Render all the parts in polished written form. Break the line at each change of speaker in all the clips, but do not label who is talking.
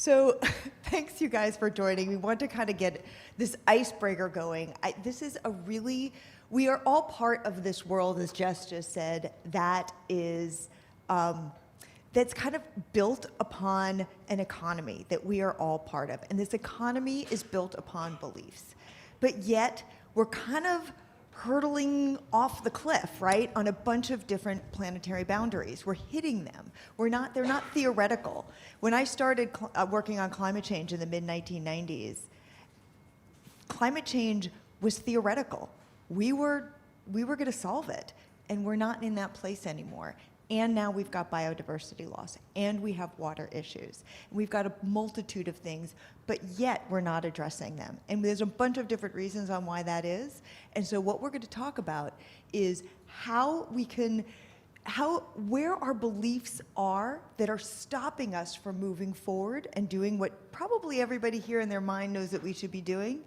So thanks you guys for joining. We want to kind of get this icebreaker going. We are all part of this world, as Jess just said, that is, that's kind of built upon an economy that we are all part of. And this economy is built upon beliefs. But yet, we're kind of hurtling off the cliff, right, on a bunch of different planetary boundaries. We're hitting them. They're not theoretical. When I started working on climate change in the mid-1990s, climate change was theoretical. We were going to solve it, and we're not in that place anymore. And now we've got biodiversity loss, and we have water issues. And we've got a multitude of things, but yet we're not addressing them. And there's a bunch of different reasons on why that is. And so what we're going to talk about is where our beliefs are that are stopping us from moving forward and doing what probably everybody here in their mind knows that we should be doing.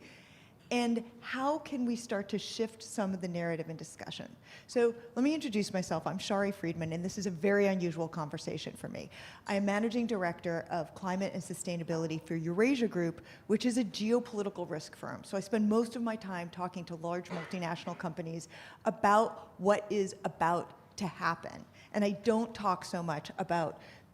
And how can we start to shift some of the narrative and discussion? So let me introduce myself. I'm Shari Friedman, and this is a very unusual conversation for me. I am Managing Director of Climate and Sustainability for Eurasia Group, which is a geopolitical risk firm. So I spend most of my time talking to large multinational companies about what is about to happen. And I don't talk so much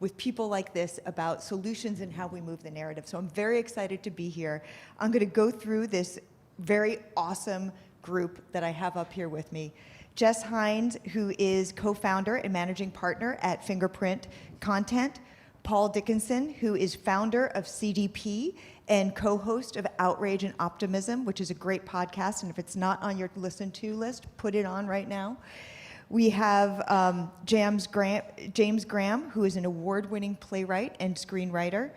with people like this about solutions and how we move the narrative. So I'm very excited to be here. I'm going to go through this very awesome group that I have up here with me. Jess Hines, who is co-founder and managing partner at Fingerprint Content. Paul Dickinson, who is founder of CDP and co-host of Outrage and Optimism, which is a great podcast, and if it's not on your listen to list, put it on right now. We have James Graham, who is an award-winning playwright and screenwriter.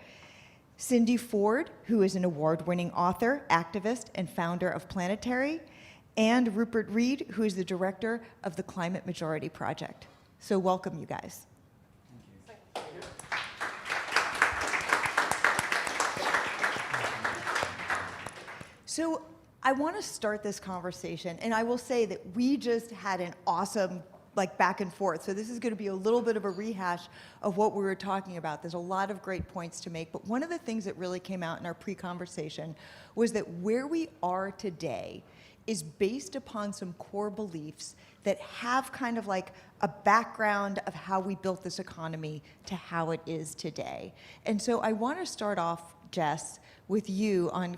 Cindy Ford, who is an award-winning author, activist, and founder of Planetary, and Rupert Reed, who is the director of the Climate Majority Project. So welcome, you guys.
Thank you.
So I want to start this conversation, and I will say that we just had an awesome back and forth. So this is going to be a little bit of a rehash of what we were talking about. There's a lot of great points to make, but one of the things that really came out in our pre-conversation was that where we are today is based upon some core beliefs that have kind of like a background of how we built this economy to how it is today. And so I want to start off, Jess, with you on...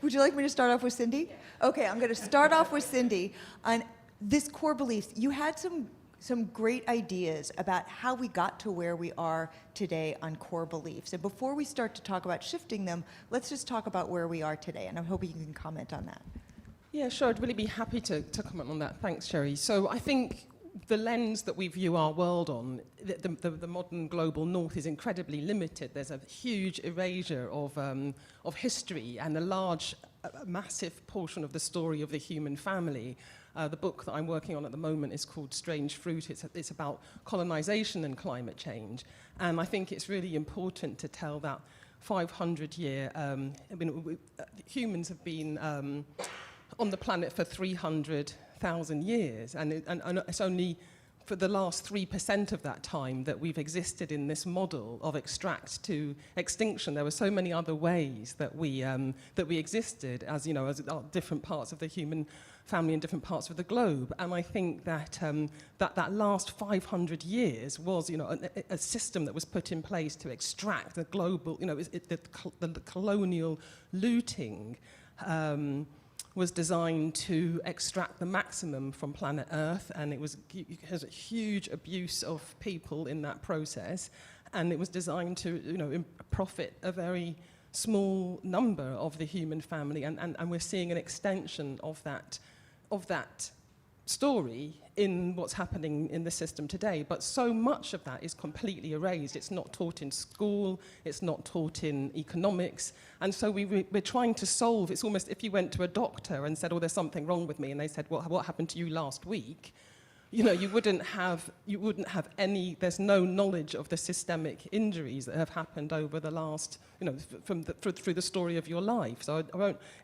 Would you like me to start off with Cindy? Okay, I'm going to start off with Cindy on this core beliefs. You had some great ideas about how we got to where we are today on core beliefs. And before we start to talk about shifting them, let's just talk about where we are today. And I'm hoping you can comment on that.
Yeah, sure. I'd really be happy to comment on that. Thanks, Shari. So I think the lens that we view our world on, the modern global north, is incredibly limited. There's a huge erasure of history and a large, massive portion of the story of the human family. The book that I'm working on at the moment is called Strange Fruit. It's about colonization and climate change. And I think it's really important to tell that 500-year... humans have been on the planet for 300,000 years. And it's only for the last 3% of that time that we've existed in this model of extract to extinction. There were so many other ways that we existed as different parts of the human family in different parts of the globe. And I think that that last 500 years was, a system that was put in place to extract the global, the colonial looting was designed to extract the maximum from planet Earth, and it has a huge abuse of people in that process, and it was designed to, profit a very small number of the human family, and we're seeing an extension of that story in what's happening in the system today. But so much of that is completely erased. It's not taught in school, it's not taught in economics, and so we're trying to solve. It's almost if you went to a doctor and said, oh, there's something wrong with me, and they said, well, what happened to you last week? You wouldn't have any, there's no knowledge of the systemic injuries that have happened over the last, through the story of your life. So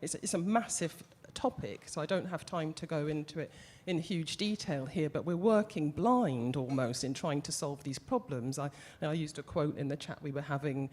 it's a massive topic, so I don't have time to go into it in huge detail here, but we're working blind almost in trying to solve these problems. I used a quote in the chat we were having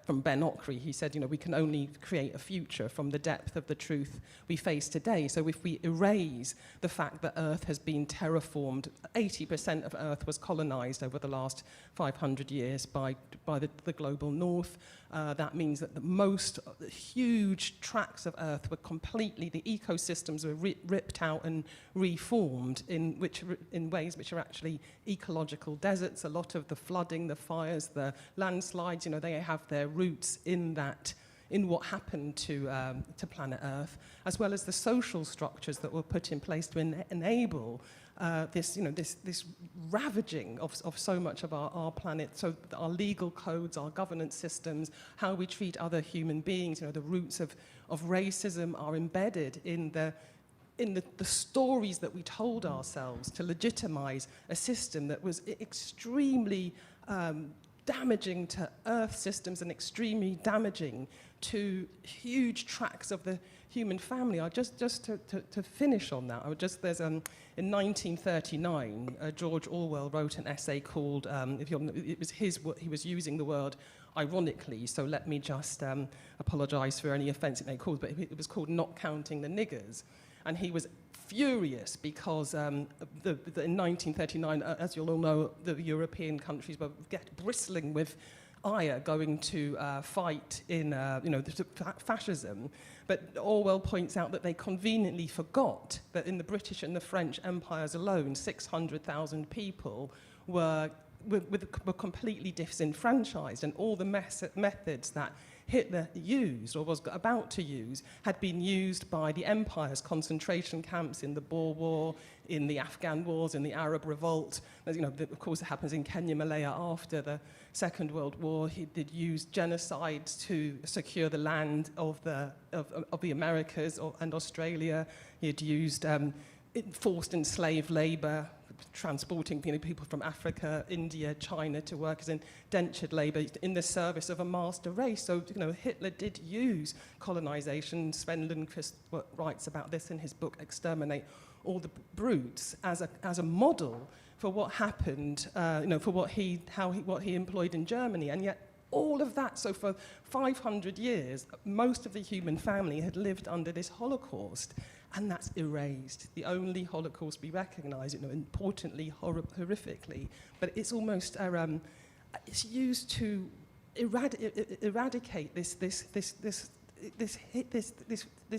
from Ben Ockery. He said, we can only create a future from the depth of the truth we face today. So if we erase the fact that Earth has been terraformed, 80% of Earth was colonized over the last 500 years by the global north. That means that the most huge tracts of Earth were completely, the ecosystems were ripped out and reformed in ways which are actually ecological deserts. A lot of the flooding, the fires, the landslides, they have their roots in what happened to planet Earth, as well as the social structures that were put in place to enable this ravaging of so much of our planet. So our legal codes, our governance systems, how we treat other human beings, the roots of racism are embedded in the stories that we told ourselves to legitimize a system that was extremely damaging to Earth systems and extremely damaging to huge tracts of the human family. Just to finish on that, there's in 1939, George Orwell wrote an essay called, he was using the word ironically, so let me just apologize for any offense it may cause, but it was called Not Counting the Niggers. And he was furious because in 1939, as you'll all know, the European countries were bristling with ire going to fight in fascism. But Orwell points out that they conveniently forgot that in the British and the French empires alone, 600,000 people were completely disenfranchised, and all the methods that Hitler used or was about to use had been used by the empires, concentration camps in the Boer War, in the Afghan wars, in the Arab Revolt. Of course, it happens in Kenya, Malaya after the Second World War. He did use genocides to secure the land of the Americas and Australia. He had used forced enslaved labor, transporting people from Africa, India, China to work as indentured labor in the service of a master race. So, Hitler did use colonization. Sven Lundquist writes about this in his book Exterminate All the Brutes as a model for what happened, for what he employed in Germany. And yet all of that, so for 500 years, most of the human family had lived under this Holocaust. And that's erased. The only Holocaust we recognize, importantly, horrifically, but it's almost it's used to eradicate this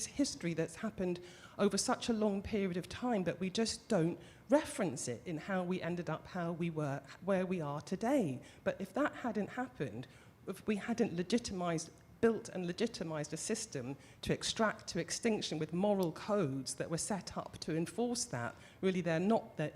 history that's happened over such a long period of time that we just don't reference it in how we ended up, how we were, where we are today. But if that hadn't happened, if we hadn't built and legitimized a system to extract to extinction with moral codes that were set up to enforce that. Really, they're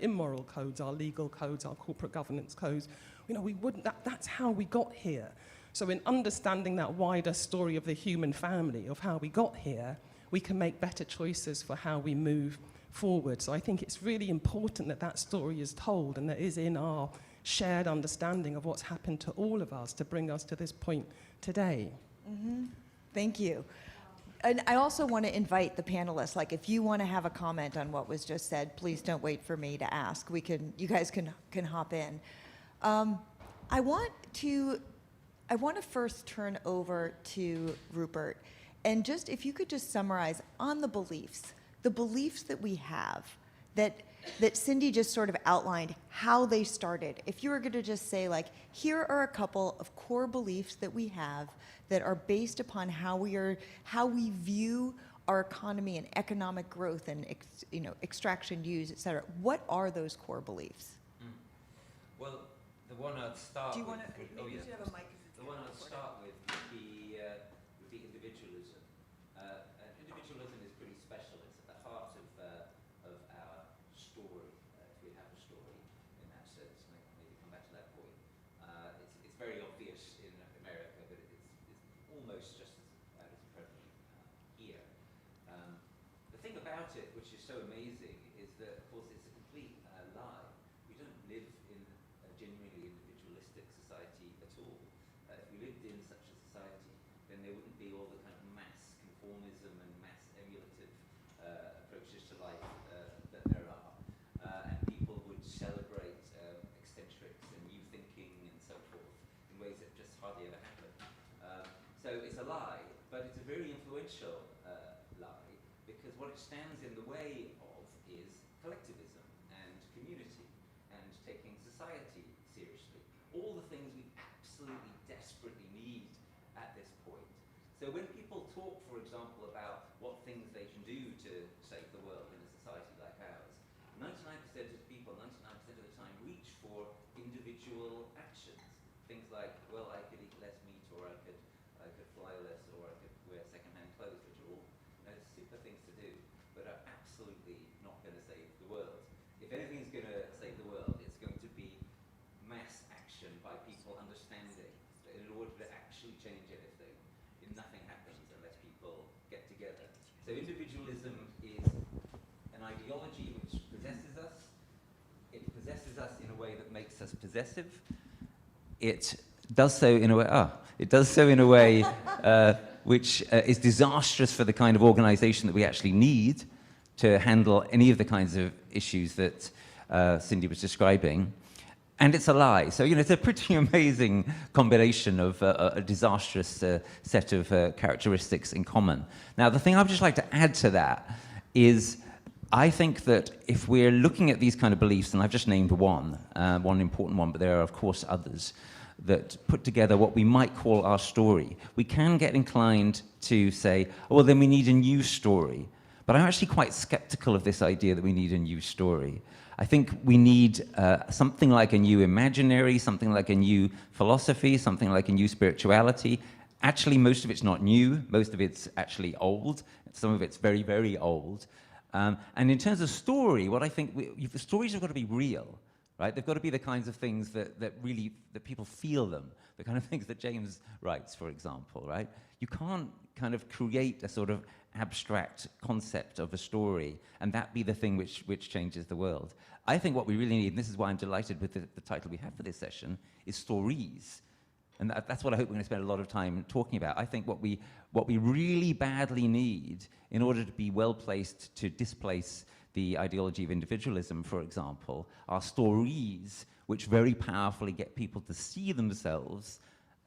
immoral codes, our legal codes, our corporate governance codes. We wouldn't, that's how we got here. So in understanding that wider story of the human family, of how we got here, we can make better choices for how we move forward. So I think it's really important that story is told and that is in our shared understanding of what's happened to all of us to bring us to this point today.
Mm-hmm. Thank you. And I also want to invite the panelists, if you want to have a comment on what was just said, please don't wait for me to ask. You guys can hop in. I want to first turn over to Rupert, and if you could just summarize on the beliefs that we have, that Cindy just sort of outlined how they started. If you were going to just say, here are a couple of core beliefs that we have that are based upon how we view our economy and economic growth and extraction, use, et cetera. What are those core beliefs?
Well, the one I'd start.
Do you want to?
Maybe
you should have a mic.
The one I'd start with would be individualism. Individualism is pretty special. It's at the heart of our story. If we have a story in that sense, maybe come back to that point. It's very obvious in America, but it's almost just as prevalent here. The thing about it, which is so amazing, is that of course it's a complete lie. We don't live in a genuinely individualistic society at all. If we lived in such a society, then there wouldn't be all the kind of mass conformism and mass emulative approaches to life that there are. hardly ever happen. So it's a lie, but it's a very influential lie, because what it stands in the way of is collectivism and community and taking society seriously. All the things we absolutely desperately need at this point. So when people talk, for example, about what things they can do to save the world in a society like ours, 99% of people, 99% of the time, reach for individual actions. Things like, well, I could eat less meat, or I could fly less, or I could wear second-hand clothes, which are all super things to do, but are absolutely not going to save the world. If anything's going to save the world, it's going to be mass action by people understanding that in order to actually change anything, nothing happens unless people get together. So individualism is an ideology which possesses us. It possesses us in a way that makes us possessive. It does so in a way. Which is disastrous for the kind of organization that we actually need to handle any of the kinds of issues that Cindy was describing. And it's a lie. So, it's a pretty amazing combination of a disastrous set of characteristics in common. Now, the thing I would just like to add to that is I think that if we're looking at these kind of beliefs, and I've just named one important one, but there are, of course, others, that put together what we might call our story, we can get inclined to say, oh, well, then we need a new story. But I'm actually quite skeptical of this idea that we need a new story. I think we need something like a new imaginary, something like a new philosophy, something like a new spirituality. Actually, most of it's not new. Most of it's actually old. Some of it's very, very old. And in terms of story, what I think, the stories have got to be real. Right? They've got to be the kinds of things that people feel them, the kind of things that James writes, for example, right? You can't kind of create a sort of abstract concept of a story and that be the thing which changes the world. I think what we really need, and this is why I'm delighted with the title we have for this session, is stories. And that's what I hope we're going to spend a lot of time talking about. I think what we really badly need in order to be well-placed to displace the ideology of individualism, for example, are stories which very powerfully get people to see themselves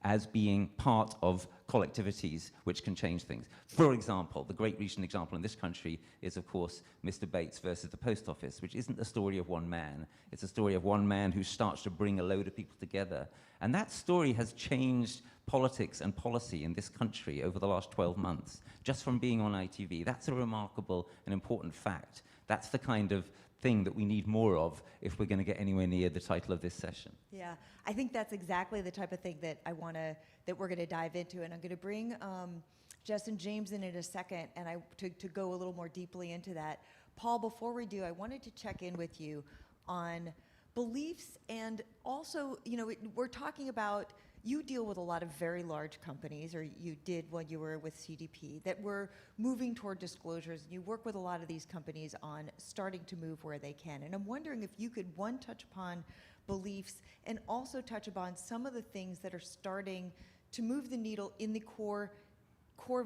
as being part of collectivities which can change things. For example, the great recent example in this country is, of course, Mr. Bates versus the post office, which isn't the story of one man. It's a story of one man who starts to bring a load of people together. And that story has changed politics and policy in this country over the last 12 months, just from being on ITV. That's a remarkable and important fact. That's the kind of thing that we need more of if we're going to get anywhere near the title of this session.
Yeah, I think that's exactly the type of thing that that we're going to dive into, and I'm going to bring Jess and James in a second, and to go a little more deeply into that. Paul, before we do, I wanted to check in with you on beliefs, and also, we're talking about. You deal with a lot of very large companies, or you did when you were with CDP, that were moving toward disclosures. You work with a lot of these companies on starting to move where they can. And I'm wondering if you could, one, touch upon beliefs and also touch upon some of the things that are starting to move the needle in the core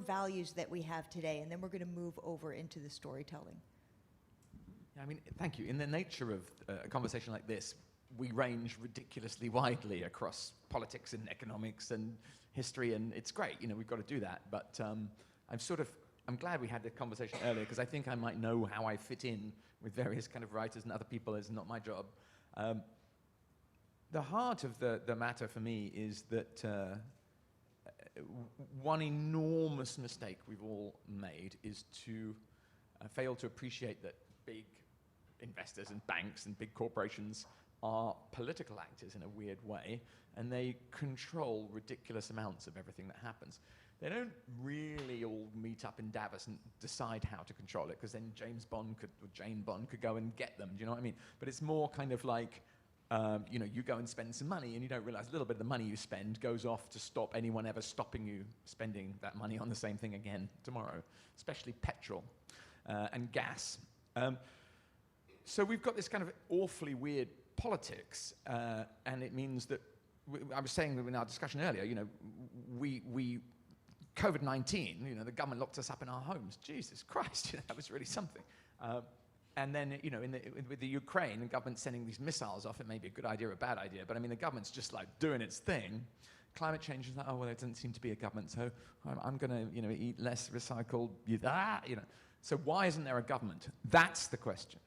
values that we have today. And then we're going to move over into the storytelling.
I mean, thank you. In the nature of a conversation like this, we range ridiculously widely across politics and economics and history, and it's great, we've got to do that. But I'm glad we had the conversation earlier, because I think I might know how I fit in with various kind of writers and other people. It's not my job. The heart of the matter for me is that one enormous mistake we've all made is to fail to appreciate that big investors and banks and big corporations are political actors in a weird way, and they control ridiculous amounts of everything that happens. They don't really all meet up in Davos and decide how to control it, because then Jane Bond could go and get them, do you know what I mean? But it's more kind of like, you go and spend some money, and you don't realize a little bit of the money you spend goes off to stop anyone ever stopping you spending that money on the same thing again tomorrow, especially petrol and gas. So we've got this kind of awfully weird politics, and it means that I was saying in our discussion earlier, we COVID-19, the government locked us up in our homes. Jesus Christ, that was really something. And then, with the Ukraine, the government sending these missiles off, it may be a good idea or a bad idea, but I mean, the government's just like doing its thing. climate change is like, oh, well, there doesn't seem to be a government, so I'm going to, you know, eat less recycled, you know. So why isn't there a government? That's the question.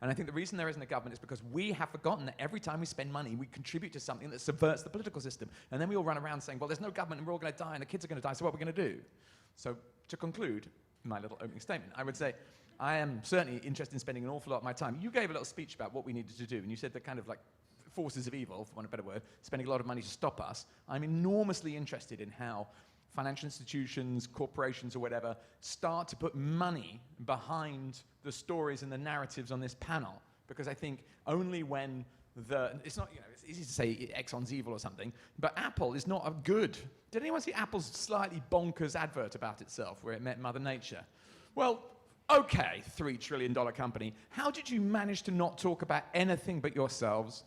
And I think the reason there isn't a government is because we have forgotten that every time we spend money, we contribute to something that subverts the political system. And then we all run around saying, well, there's no government and we're all going to die and the kids are going to die, so what are we going to do? So to conclude my little opening statement, I would say I am certainly interested in spending an awful lot of my time. You gave a little speech about what we needed to do, and you said the kind of like forces of evil, for want of a better word, spending a lot of money to stop us. I'm enormously interested in how financial institutions, corporations or whatever, start to put money behind the stories and the narratives on this panel. Because I think only when it's not, you know, it's easy to say Exxon's evil or something, but Apple is not a good. Did anyone see Apple's slightly bonkers advert about itself where it met Mother Nature? Well, okay, $3 trillion company, how did you manage to not talk about anything but yourselves?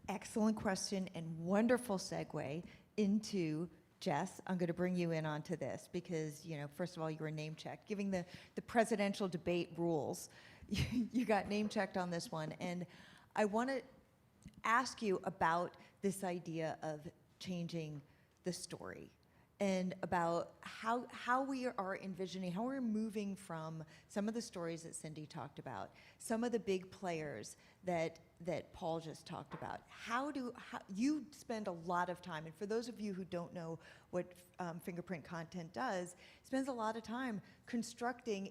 Excellent question and wonderful segue into Jess. I'm going to bring you in onto this because, you know, first of all, you were name checked. Giving the presidential debate rules, you got name checked on this one. And I want to ask you about this idea of changing the story and about how we are envisioning, how we're moving from some of the stories that Cindy talked about, some of the big players that Paul just talked about. How you spend a lot of time, and for those of you who don't know what Fingerprint content does, spends a lot of time constructing,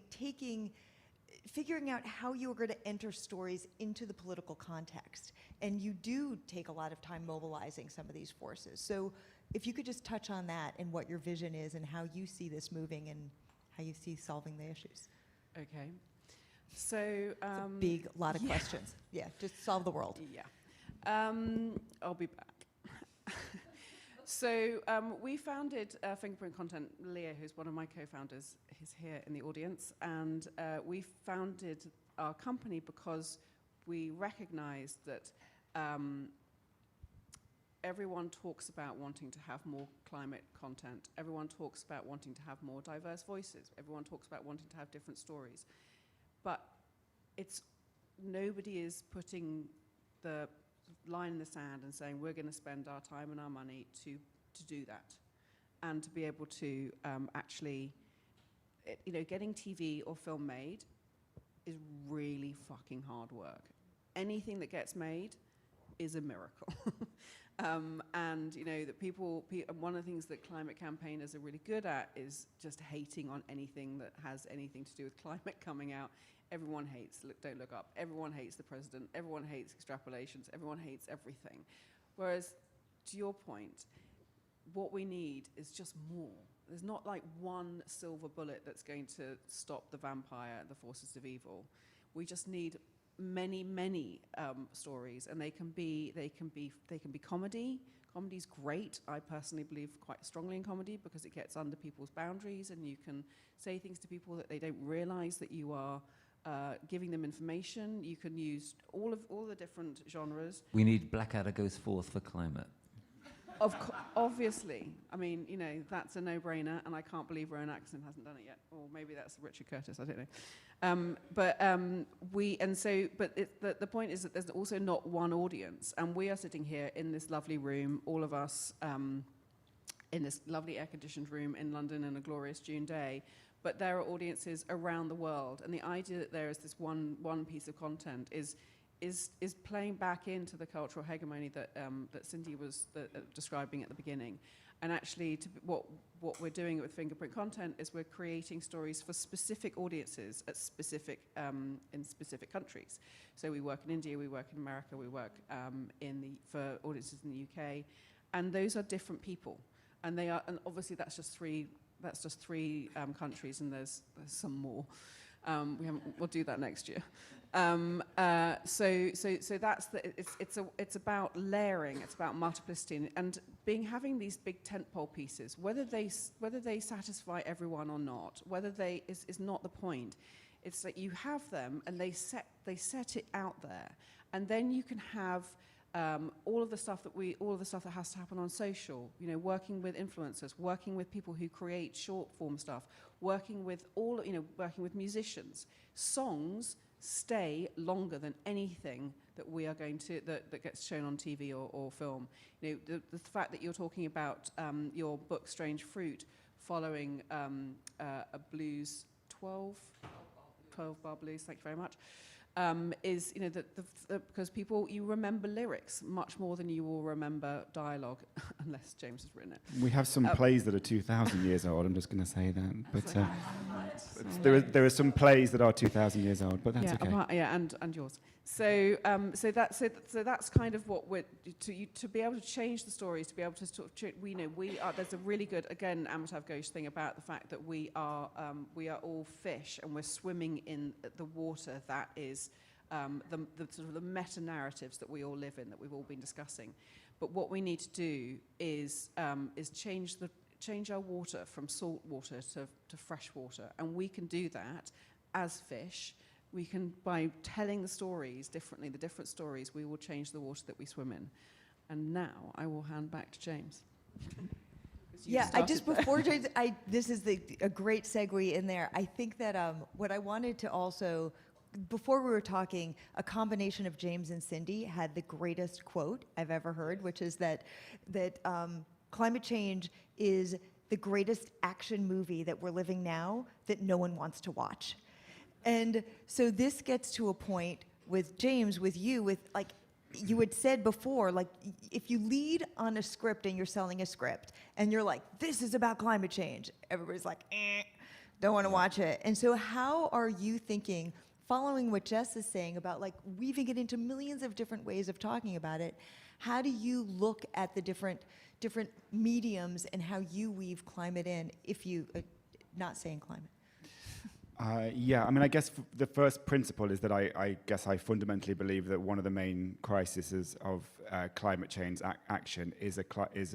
figuring out how you are going to enter stories into the political context. And you do take a lot of time mobilizing some of these forces. So if you could just touch on that and what your vision is and how you see this moving and how you see solving the issues.
Okay. So
It's a big lot of questions. Yeah, just solve the world.
Yeah. I'll be back. So we founded Fingerprint Content. Leah, who's one of my co-founders, is here in the audience. And we founded our company because we recognized that everyone talks about wanting to have more climate content. Everyone talks about wanting to have more diverse voices. Everyone talks about wanting to have different stories. But nobody is putting the line in the sand and saying we're going to spend our time and our money to do that, and to be able to actually, you know, getting TV or film made is really fucking hard work. Anything that gets made is a miracle. And you know that one of the things that climate campaigners are really good at is just hating on anything that has anything to do with climate coming out. Everyone hates Don't Look Up. Everyone hates the president. Everyone hates extrapolations. Everyone hates everything. Whereas, to your point, what we need is just more. There's not like one silver bullet that's going to stop the vampire, the forces of evil. We just need many, many stories, and they can be comedy. Comedy's great. I personally believe quite strongly in comedy because it gets under people's boundaries, and you can say things to people that they don't realize that you are giving them information. You can use all the different genres.
We need Blackadder Goes Forth for climate.
Obviously. I mean, you know, that's a no-brainer, and I can't believe Rowan Atkinson hasn't done it yet. Or maybe that's Richard Curtis, I don't know. But the point is that there's also not one audience, and we are sitting here in this lovely room, all of us, in this lovely air-conditioned room in London on a glorious June day, but there are audiences around the world, and the idea that there is this one piece of content is playing back into the cultural hegemony that Cindy was describing at the beginning. And actually, what we're doing with Fingerprint Content is we're creating stories for specific audiences at in specific countries. So we work in India, we work in America, we work for audiences in the UK, and those are different people. And obviously that's just three countries, and there's some more. We'll do that next year. So that's it's about layering. It's about multiplicity and having these big tentpole pieces. Whether they satisfy everyone or not, is not the point. It's that you have them and they set it out there, and then you can have all of the stuff that has to happen on social. You know, working with influencers, working with people who create short form stuff, working with musicians. Songs stay longer than anything that we are going to, that gets shown on TV or film. You know, the fact that you're talking about your book Strange Fruit following a blues 12 bar blues, thank you very much, is, you know, because people, you remember lyrics much more than you will remember dialogue, unless James has written it.
We have some plays that are 2,000 years old, I'm just going to say that. But there are some plays that are 2,000 years old, but that's okay.
And yours. So that's kind of what we're, to be able to change the stories, to be able to sort of, we know we are, there's a really good, again, Amitav Ghosh thing about the fact that we are all fish and we're swimming in the water that is the sort of the meta-narratives that we all live in, that we've all been discussing. But what we need to do is change our water from salt water to fresh water, and we can do that as fish. We can, by telling the stories differently, the different stories, we will change the water that we swim in. And now I will hand back to James.
Yeah, before James, this is a great segue in there. I think that what I wanted to also, before we were talking, a combination of James and Cindy had the greatest quote I've ever heard, which is that climate change is the greatest action movie that we're living now that no one wants to watch. And so this gets to a point with James, with you, with like you had said before, like if you lead on a script and you're selling a script and you're like, this is about climate change, everybody's like, don't want to watch it. And so how are you thinking, following what Jess is saying about like weaving it into millions of different ways of talking about it, how do you look at the different mediums and how you weave climate in, if you, not saying climate?
Yeah, I mean, I guess the first principle is that I guess I fundamentally believe that one of the main crises of climate change action is a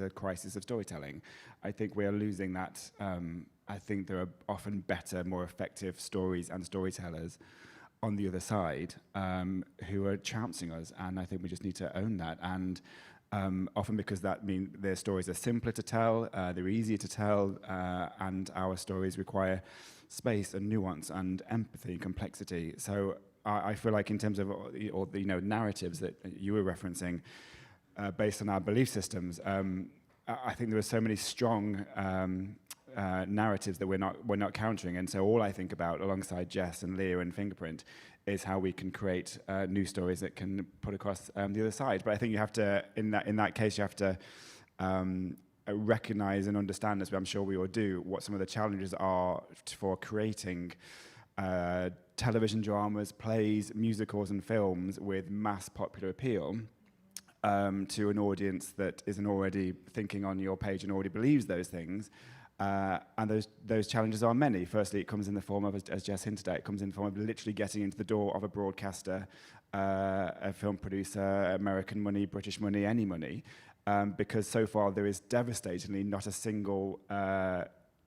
crisis of storytelling. I think we are losing that. I think there are often better, more effective stories and storytellers on the other side who are trouncing us, and I think we just need to own that. And often because that means their stories are simpler to tell, they're easier to tell, and our stories require space and nuance and empathy and complexity. So I feel like in terms of narratives that you were referencing, based on our belief systems, I think there are so many strong narratives that we're not countering. And so all I think about, alongside Jess and Leah and Fingerprint, is how we can create new stories that can put across the other side. But I think you have to, in that case, you have to recognize and understand, as I'm sure we all do, what some of the challenges are for creating television dramas, plays, musicals and films with mass popular appeal to an audience that isn't already thinking on your page and already believes those things. And those challenges are many. Firstly, it comes in the form of, as Jess hinted at, it comes in the form of literally getting into the door of a broadcaster, a film producer, American money, British money, any money. Because so far there is devastatingly not a single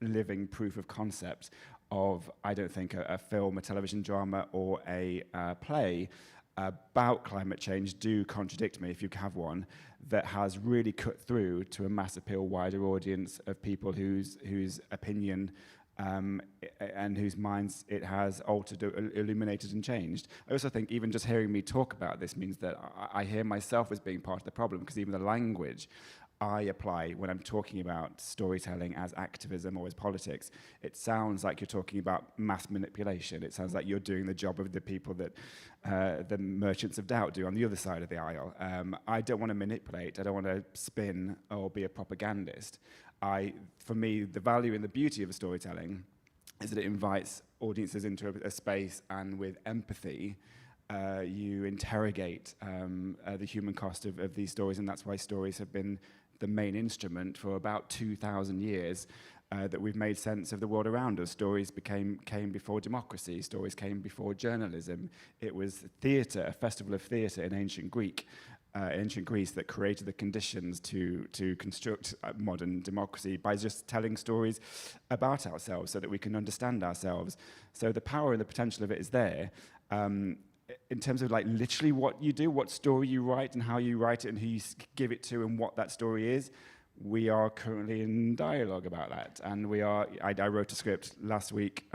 living proof of concept of, I don't think, a film, a television drama, or a play about climate change do contradict me, if you have one, that has really cut through to a mass appeal, wider audience of people whose opinion and whose minds it has altered, illuminated and changed. I also think even just hearing me talk about this means that I hear myself as being part of the problem, because even the language I apply when I'm talking about storytelling as activism or as politics, it sounds like you're talking about mass manipulation. It sounds like you're doing the job of the people that the merchants of doubt do on the other side of the aisle. I don't want to manipulate. I don't want to spin or be a propagandist. For me, the value and the beauty of storytelling is that it invites audiences into a space, and with empathy, you interrogate the human cost of these stories, and that's why stories have been the main instrument for about 2,000 years that we've made sense of the world around us. Stories came before democracy. Stories came before journalism. It was theatre, a festival of theatre in ancient Greece, that created the conditions to construct modern democracy by just telling stories about ourselves so that we can understand ourselves. So the power and the potential of it is there. In terms of like literally what you do, what story you write and how you write it and who you give it to and what that story is, we are currently in dialogue about that, and I wrote a script last week,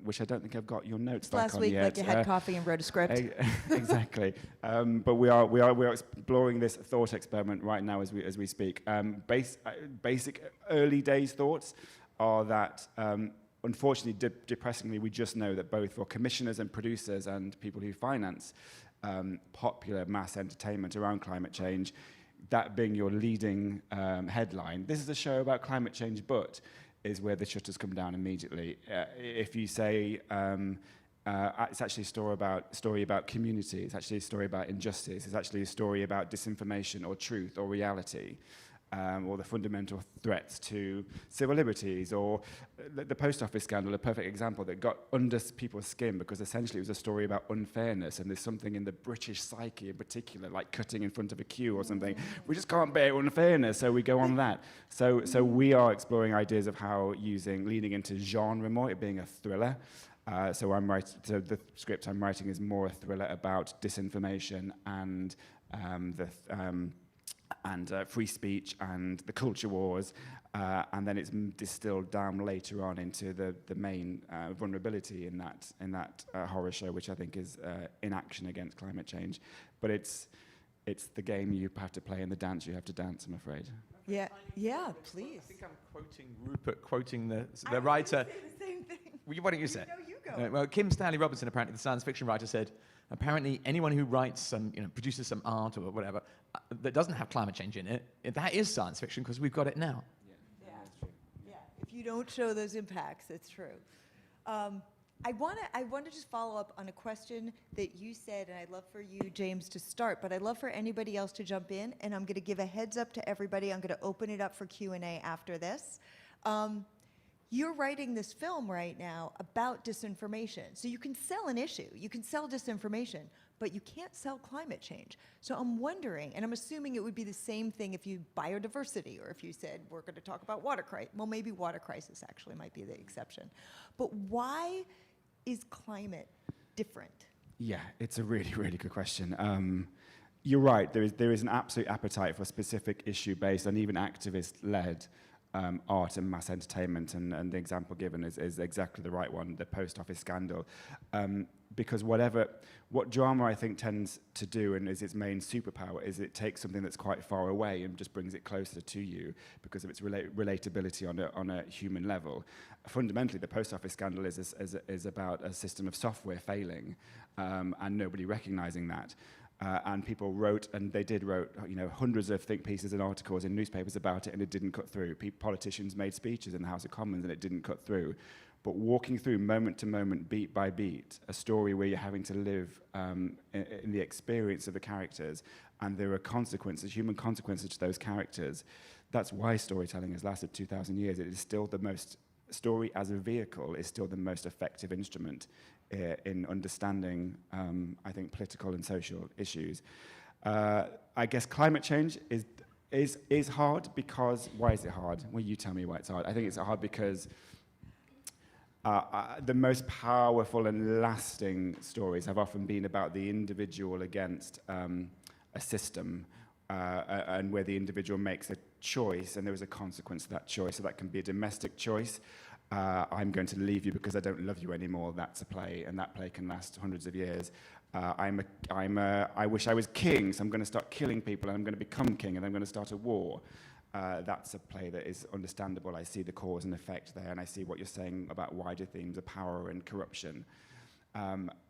which I don't think I've got your notes back
Last
on
week,
yet.
like you had coffee and wrote a script.
Exactly. But we are exploring this thought experiment right now as we speak. Basic early days thoughts are that, unfortunately, depressingly, we just know that both for commissioners and producers and people who finance popular mass entertainment around climate change, that being your leading headline, this is a show about climate change, but is where the shutters come down immediately. If you say it's actually a story about community, it's actually a story about injustice, it's actually a story about disinformation or truth or reality, or the fundamental threats to civil liberties, or the post office scandal, a perfect example that got under people's skin because essentially it was a story about unfairness, and there's something in the British psyche in particular, like cutting in front of a queue or something. We just can't bear unfairness, so we go on that. So we are exploring ideas of how leaning into genre more, it being a thriller. So the script I'm writing is more a thriller about disinformation and free speech and the culture wars, and then it's distilled down later on into the main vulnerability in that horror show, which I think is inaction against climate change. But it's the game you have to play and the dance you have to dance, I'm afraid.
Yeah, please.
I think I'm quoting Rupert, quoting the writer.
Say the same thing.
Well, why don't you say?
No, you go.
Well, Kim Stanley Robinson, apparently the science fiction writer, said, apparently anyone who writes produces some art or whatever that doesn't have climate change in it, that is science fiction because we've got it now.
Yeah, that's true. Yeah, if you don't show those impacts, it's true. I want to just follow up on a question that you said, and I'd love for you, James, to start, but I'd love for anybody else to jump in, and I'm going to give a heads up to everybody. I'm going to open it up for Q&A after this. You're writing this film right now about disinformation. So you can sell an issue, you can sell disinformation, but you can't sell climate change. So I'm wondering, and I'm assuming it would be the same thing if you biodiversity, or if you said we're going to talk about water crisis. Well, maybe water crisis actually might be the exception. But why is climate different?
Yeah, it's a really, really good question. You're right, there is an absolute appetite for specific issue-based and even activist-led art and mass entertainment, and the example given is exactly the right one, the post office scandal. Because what drama I think tends to do, and is its main superpower, is it takes something that's quite far away and just brings it closer to you because of its relatability on a human level. Fundamentally, the post office scandal is about a system of software failing and nobody recognizing that. And people wrote hundreds of think pieces and articles in newspapers about it, and it didn't cut through. Politicians made speeches in the House of Commons, and it didn't cut through. But walking through moment to moment, beat by beat, a story where you're having to live in the experience of the characters, and there are consequences, human consequences to those characters. That's why storytelling has lasted 2,000 years. It is still story as a vehicle is still the most effective instrument in understanding, I think, political and social issues. I guess climate change is hard because, why is it hard? Well, you tell me why it's hard. I think it's hard because the most powerful and lasting stories have often been about the individual against a system, and where the individual makes a choice and there is a consequence to that choice. So that can be a domestic choice. I'm going to leave you because I don't love you anymore. That's a play, and that play can last hundreds of years. I wish I was king, so I'm going to start killing people, and I'm going to become king, and I'm going to start a war. That's a play that is understandable. I see the cause and effect there, and I see what you're saying about wider themes of power and corruption.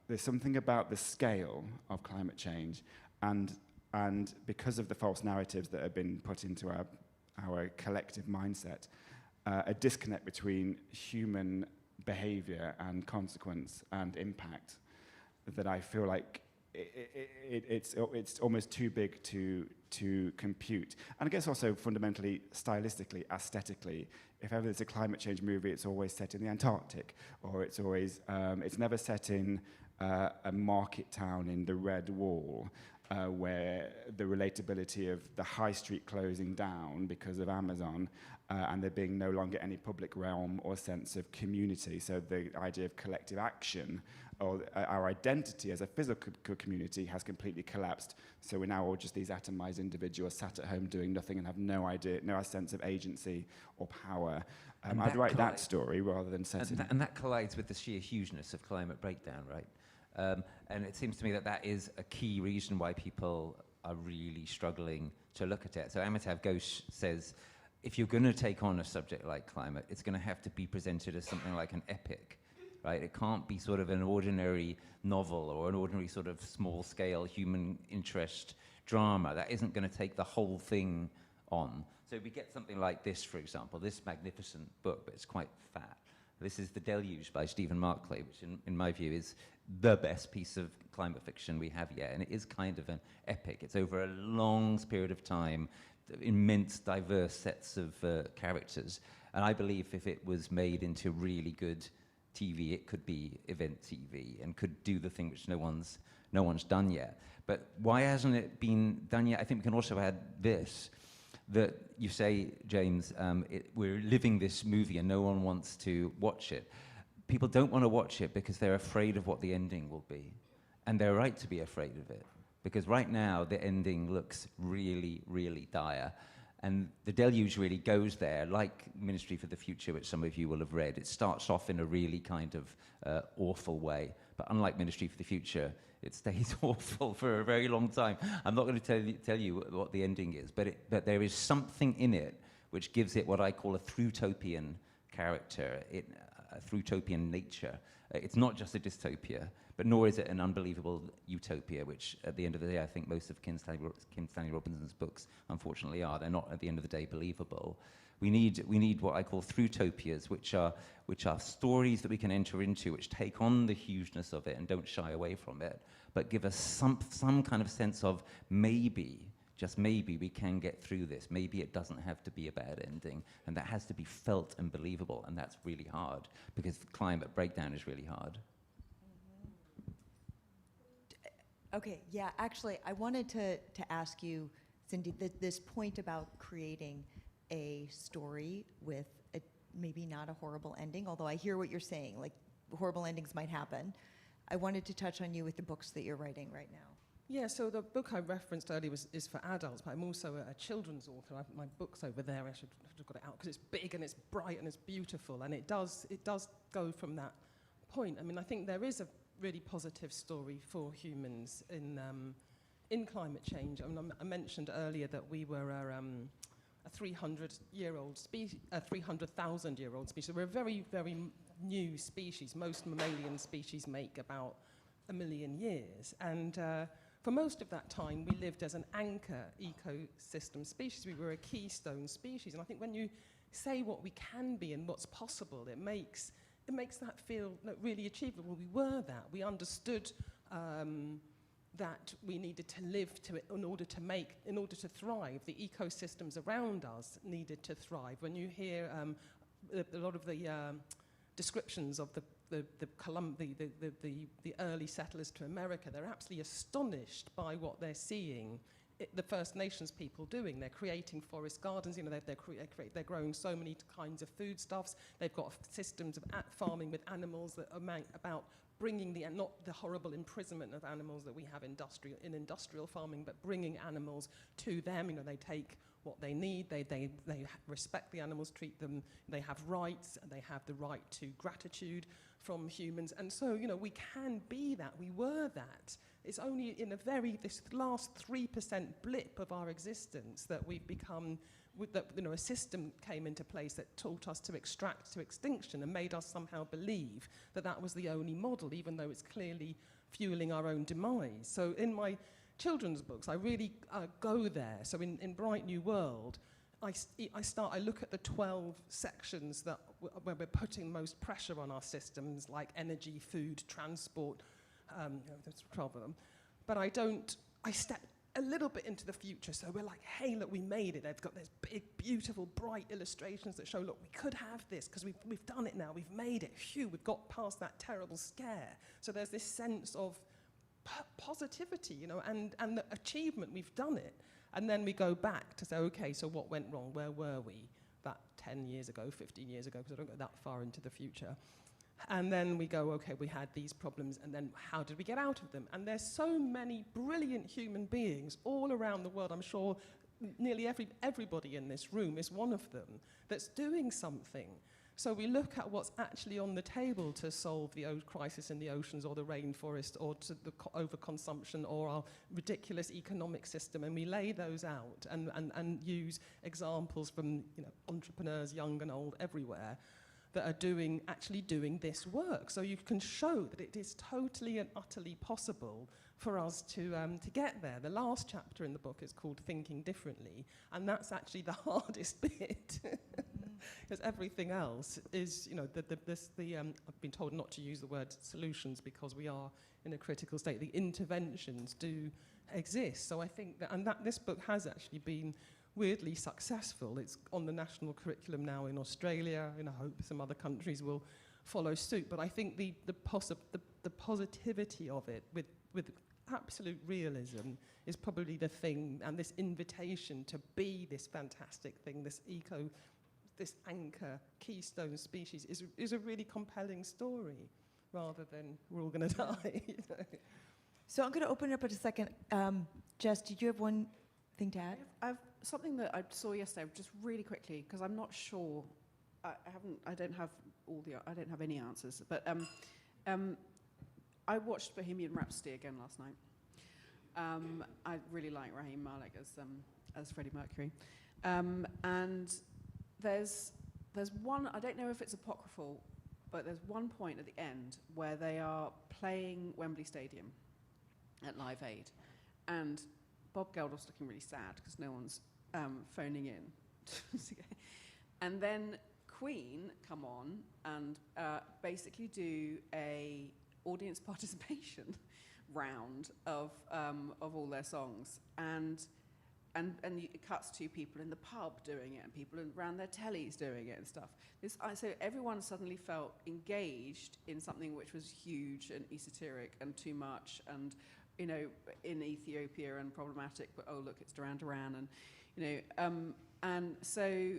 There's something about the scale of climate change, and because of the false narratives that have been put into our collective mindset, a disconnect between human behavior and consequence and impact that I feel like it's almost too big to compute. And I guess also fundamentally, stylistically, aesthetically, if ever there's a climate change movie, it's always set in the Antarctic, or it's always it's never set in a market town in the Red Wall, where the relatability of the high street closing down because of Amazon, and there being no longer any public realm or sense of community. So the idea of collective action or our identity as a physical community has completely collapsed. So we're now all just these atomized individuals sat at home doing nothing and have no idea, no sense of agency or power. I'd write that story rather than setting...
And that collides with the sheer hugeness of climate breakdown, right? And it seems to me that that is a key reason why people are really struggling to look at it. So Amitav Ghosh says, if you're going to take on a subject like climate, it's going to have to be presented as something like an epic, right? It can't be sort of an ordinary novel or an ordinary sort of small-scale human interest drama. That isn't going to take the whole thing on. So we get something like this, for example, this magnificent book, but it's quite fat. This is The Deluge by Stephen Markley, which in my view is the best piece of climate fiction we have yet. And it is kind of an epic. It's over a long period of time, immense, diverse sets of characters. And I believe if it was made into really good TV, it could be event TV and could do the thing which no one's done yet. But why hasn't it been done yet? I think we can also add this. That you say, James, we're living this movie and no one wants to watch it. People don't want to watch it because they're afraid of what the ending will be. And they're right to be afraid of it. Because right now, the ending looks really, really dire. And The Deluge really goes there, like Ministry for the Future, which some of you will have read. It starts off in a really kind of awful way. But unlike Ministry for the Future, it stays awful for a very long time. I'm not going to tell you what the ending is, but there is something in it which gives it what I call a throughtopian character, a throughtopian nature. It's not just a dystopia, but nor is it an unbelievable utopia, which at the end of the day, I think most of Kim Stanley Robinson's books, unfortunately, are. They're not, at the end of the day, believable. We need what I call throughtopias, which are stories that we can enter into, which take on the hugeness of it and don't shy away from it, but give us some kind of sense of maybe, just maybe, we can get through this. Maybe it doesn't have to be a bad ending, and that has to be felt and believable, and that's really hard, because climate breakdown is really hard.
Okay, yeah, actually, I wanted to ask you, Cindy, this point about creating a story with maybe not a horrible ending, although I hear what you're saying, like horrible endings might happen. I wanted to touch on you with the books that you're writing right now.
Yeah, so the book I referenced earlier is for adults, but I'm also a children's author. My book's over there. I should have got it out because it's big and it's bright and it's beautiful, and it does go from that point. I mean, I think there is a really positive story for humans in climate change. I mean, I mentioned earlier that we were a 300-year-old species, a 300,000-year-old species. We're a very, very new species. Most mammalian species make about 1 million years. And for most of that time, we lived as an anchor ecosystem species. We were a keystone species. And I think when you say what we can be and what's possible, it makes that feel really achievable. We were that. We understood that we needed to live in order to thrive. The ecosystems around us needed to thrive. When you hear a lot of the descriptions of the early settlers to America, they're absolutely astonished by what they're seeing the First Nations people doing. They're creating forest gardens. You know, they're growing so many kinds of foodstuffs. They've got systems of farming with animals that are about bringing not the horrible imprisonment of animals that we have in industrial farming, but bringing animals to them. You know, they take what they need, they respect the animals, treat them, they have rights, and they have the right to gratitude from humans. And so, you know, we can be that, we were that. It's only in this last 3% blip of our existence that we've become, a system came into place that taught us to extract to extinction and made us somehow believe that that was the only model, even though it's clearly fueling our own demise. So in my children's books, I really go there. So in Bright New World, I look at the 12 sections where we're putting most pressure on our systems, like energy, food, transport. There's 12 of them. But I step a little bit into the future. So we're like, hey, look, we made it. They've got these big, beautiful, bright illustrations that show, look, we could have this because we've done it now. We've made it. Phew, we've got past that terrible scare. So there's this sense of positivity, you know, and the achievement, we've done it. And then we go back to say, okay, so what went wrong? Where were we that 10 years ago, 15 years ago? Because I don't go that far into the future. And then we go, okay, we had these problems, and then how did we get out of them? And there's so many brilliant human beings all around the world. I'm sure nearly everybody in this room is one of them that's doing something. So we look at what's actually on the table to solve the crisis in the oceans or the rainforest or to the overconsumption or our ridiculous economic system, and we lay those out and use examples from entrepreneurs, young and old, everywhere, that are actually doing this work. So you can show that it is totally and utterly possible for us to get there. The last chapter in the book is called Thinking Differently, and that's actually the hardest bit. Because everything else is, I've been told not to use the word solutions because we are in a critical state. The interventions do exist. So I think that this book has actually been weirdly successful. It's on the national curriculum now in Australia, and I hope some other countries will follow suit. But I think the positivity of it with absolute realism is probably the thing, and this invitation to be this fantastic thing, this anchor, keystone species is a really compelling story, rather than we're all going to die.
So I'm going to open it up in a second. Jess, did you have one thing to add?
I've something that I saw yesterday, just really quickly, because I'm not sure. I don't have any answers. But I watched Bohemian Rhapsody again last night. I really like Raheem Malek as Freddie Mercury, and there's one. I don't know if it's apocryphal, but there's one point at the end where they are playing Wembley Stadium at Live Aid, and Bob Geldof's looking really sad because no one's phoning in. And then Queen come on and basically do a audience participation round of all their songs, and it cuts to people in the pub doing it and people around their tellies doing it and stuff. So everyone suddenly felt engaged in something which was huge and esoteric and too much and in Ethiopia and problematic, but oh look, it's Duran Duran, and and so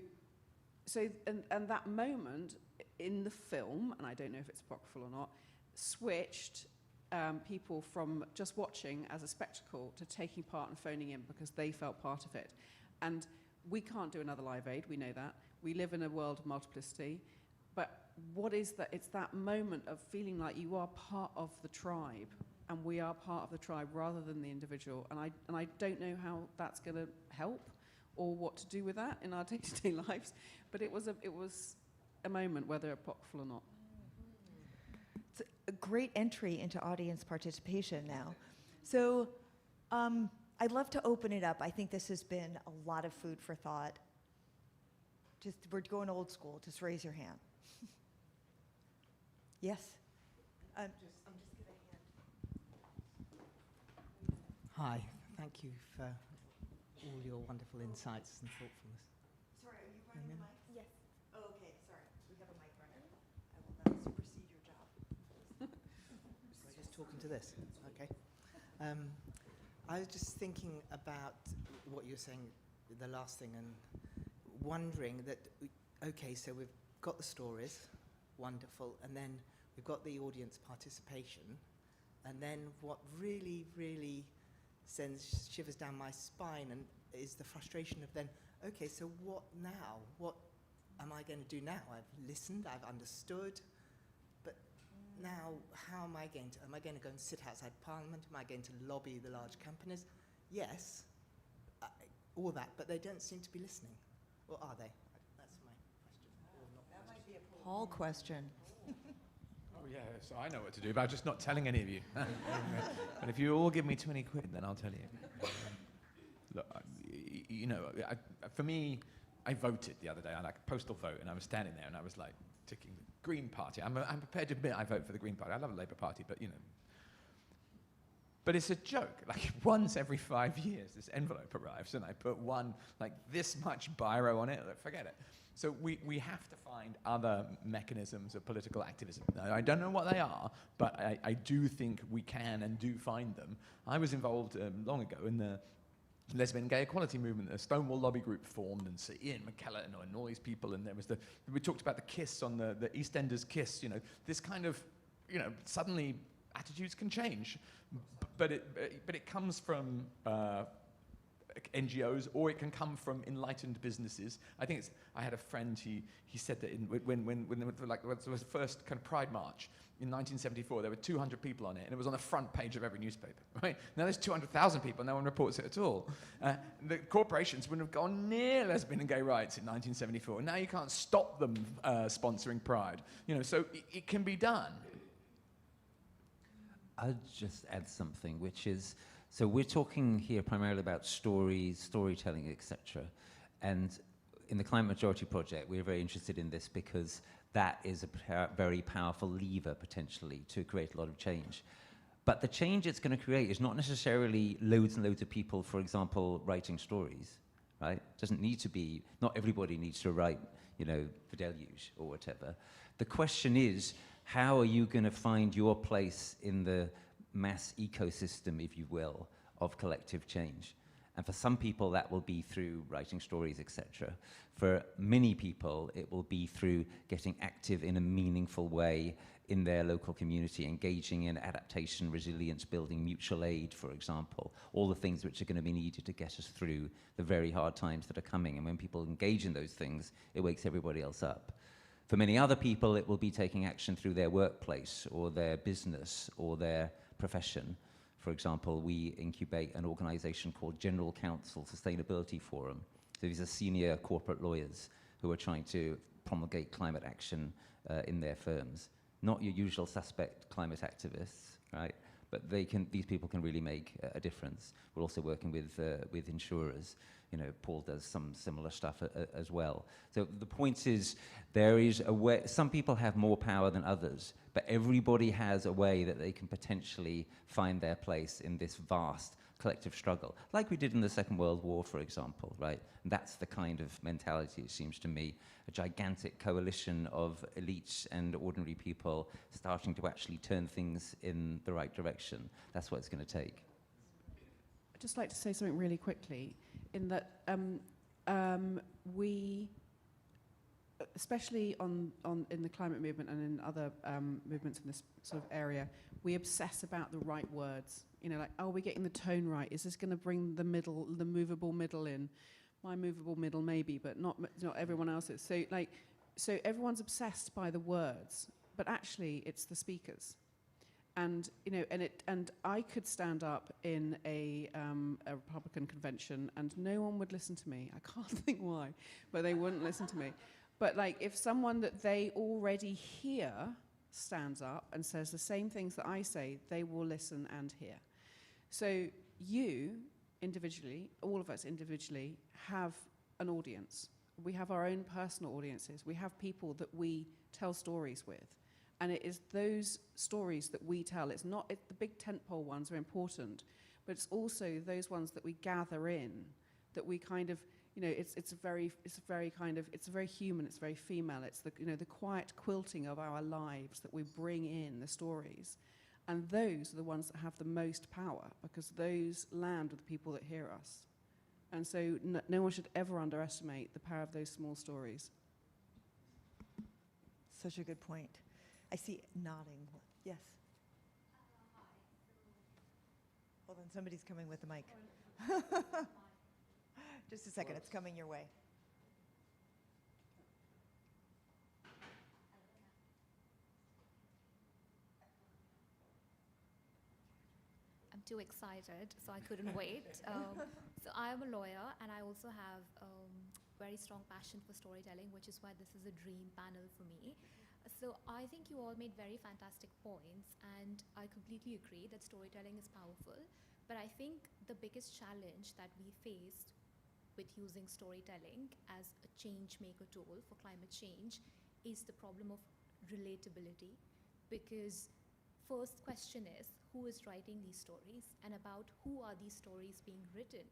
that moment in the film, and I don't know if it's apocryphal or not, switched people from just watching as a spectacle to taking part and phoning in because they felt part of it. And we can't do another Live Aid, we know that. We live in a world of multiplicity, but what is that? It's that moment of feeling like you are part of the tribe, and we are part of the tribe rather than the individual. And I don't know how that's going to help or what to do with that in our day-to-day lives, but it was a moment, whether apocryphal or not.
It's a great entry into audience participation now. So I'd love to open it up. I think this has been a lot of food for thought. We're going old school. Just raise your hand. Yes? I'm just going to hand.
Hi, thank you for all your wonderful insights and thoughtfulness.
Sorry, are you running the mic? Yes. Oh, okay, sorry. We have a mic runner. I will not supersede your job.
So I'm just talking to this, okay. I was just thinking about what you were saying, the last thing, and wondering that, okay, so we've got the stories, wonderful, and then we've got the audience participation, and then what really, really sends shivers down my spine and is the frustration of then, okay, so what now? What am I going to do now? I've listened, I've understood, but now how am I going to go and sit outside Parliament? Am I going to lobby the large companies? Yes, all that, but they don't seem to be listening. Or are they? That's my question.
That might be a Paul question.
Oh yeah, so I know what to do, but I'm just not telling any of you. But if you all give me 20 quid, then I'll tell you. Look, for me, I voted the other day on a postal vote, and I was standing there, and I was like ticking the Green Party. I'm prepared to admit I vote for the Green Party. I love the Labour Party, but But it's a joke. Like once every 5 years, this envelope arrives, and I put one like this much biro on it. Forget it. So we have to find other mechanisms of political activism. Now, I don't know what they are, but I do think we can and do find them. I was involved long ago in the lesbian and gay equality movement, the Stonewall lobby group formed, and Sir Ian McKellen and all these people, and there was we talked about the kiss on the EastEnders kiss, this kind of, suddenly attitudes can change, but it comes from NGOs, or it can come from enlightened businesses. I had a friend, he said that when there was the first kind of Pride March in 1974, there were 200 people on it, and it was on the front page of every newspaper, right? Now there's 200,000 people, no one reports it at all. The corporations wouldn't have gone near lesbian and gay rights in 1974. Now you can't stop them sponsoring Pride. So it can be done.
I'll just add something, which is, so we're talking here primarily about stories, storytelling, etc. And in the Climate Majority Project, we're very interested in this because that is a very powerful lever, potentially, to create a lot of change. But the change it's going to create is not necessarily loads and loads of people, for example, writing stories, right? It doesn't need to be, not everybody needs to write, the deluge or whatever. The question is, how are you going to find your place in the mass ecosystem, if you will, of collective change? And for some people, that will be through writing stories, etc. For many people, it will be through getting active in a meaningful way in their local community, engaging in adaptation, resilience building, mutual aid, for example, all the things which are going to be needed to get us through the very hard times that are coming. And when people engage in those things, it wakes everybody else up. For many other people, it will be taking action through their workplace or their business or their profession. For example, we incubate an organization called General Counsel Sustainability Forum. So these are senior corporate lawyers who are trying to promulgate climate action in their firms. Not your usual suspect climate activists, right? But these people can really make a difference. We're also working with insurers. Paul does some similar stuff as well. So the point is, there is a way, some people have more power than others, but everybody has a way that they can potentially find their place in this vast collective struggle, like we did in the Second World War, for example, right? And that's the kind of mentality, it seems to me, a gigantic coalition of elites and ordinary people starting to actually turn things in the right direction. That's what it's going to take.
I'd just like to say something really quickly, in that we, especially in the climate movement and in other movements in this sort of area, we obsess about the right words. Like, are we getting the tone right? Is this going to bring the movable middle in? My movable middle maybe, but not everyone else's. So everyone's obsessed by the words, but actually it's the speakers. And and I could stand up in a Republican convention and no one would listen to me. I can't think why, but they wouldn't listen to me. But if someone that they already hear stands up and says the same things that I say, they will listen and hear. So you individually, all of us individually, have an audience. We have our own personal audiences. We have people that we tell stories with. And it is those stories that we tell. The big tentpole ones are important, but it's also those ones that we gather in, that we kind of, it's very human, it's very female. It's the quiet quilting of our lives that we bring in, the stories. And those are the ones that have the most power, because those land with the people that hear us. And so no one should ever underestimate the power of those small stories.
Such a good point. I see nodding. Yes. Hold on, somebody's coming with the mic. Just a second, it's coming your way.
I'm too excited, so I couldn't wait. So I am a lawyer, and I also have very strong passion for storytelling, which is why this is a dream panel for me. So I think you all made very fantastic points, and I completely agree that storytelling is powerful. But I think the biggest challenge that we faced with using storytelling as a change maker tool for climate change is the problem of relatability. Because first question is, who is writing these stories, and about who are these stories being written?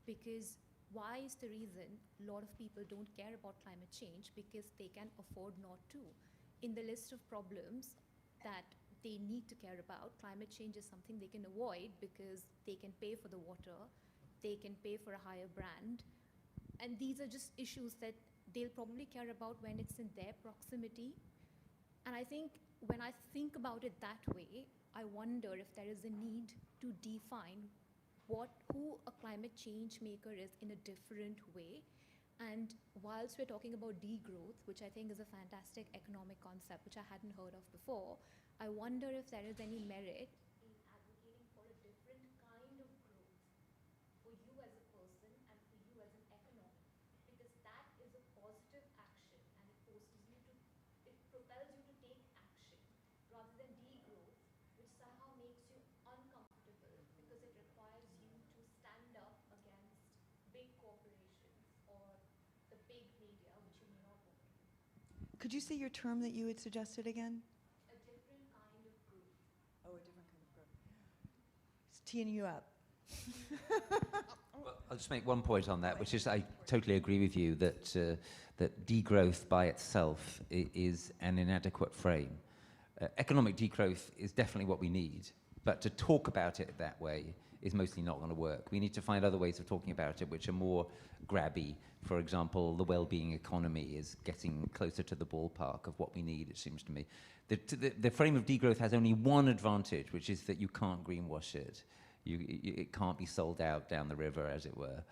Because why is the reason a lot of people don't care about climate change? Because they can afford not to. In the list of problems that they need to care about, climate change is something they can avoid because they can pay for the water, they can pay for a higher brand. And these are just issues that they'll probably care about when it's in their proximity. And I think when I think about it that way, I wonder if there is a need to define who a climate change maker is in a different way. And whilst we're talking about degrowth, which I think is a fantastic economic concept, which I hadn't heard of before, I wonder if there is any merit in advocating for a different kind of growth for you as a person and for you as an economy, because that is a positive action and it propels you to take action rather than degrowth, which somehow makes you uncomfortable because it requires you to stand up against big corporations or the big media, which you may not want to do.
Could you say your term that you had suggested again?
A different kind of growth.
Oh, a different kind of growth. It's teeing you up.
Well, I'll just make one point on that, which is I totally agree with you that that degrowth by itself is an inadequate frame. Economic degrowth is definitely what we need, but to talk about it that way is mostly not going to work. We need to find other ways of talking about it which are more grabby. For example, the well-being economy is getting closer to the ballpark of what we need, it seems to me. The frame of degrowth has only one advantage, which is that you can't greenwash it. It can't be sold out down the river, as it were.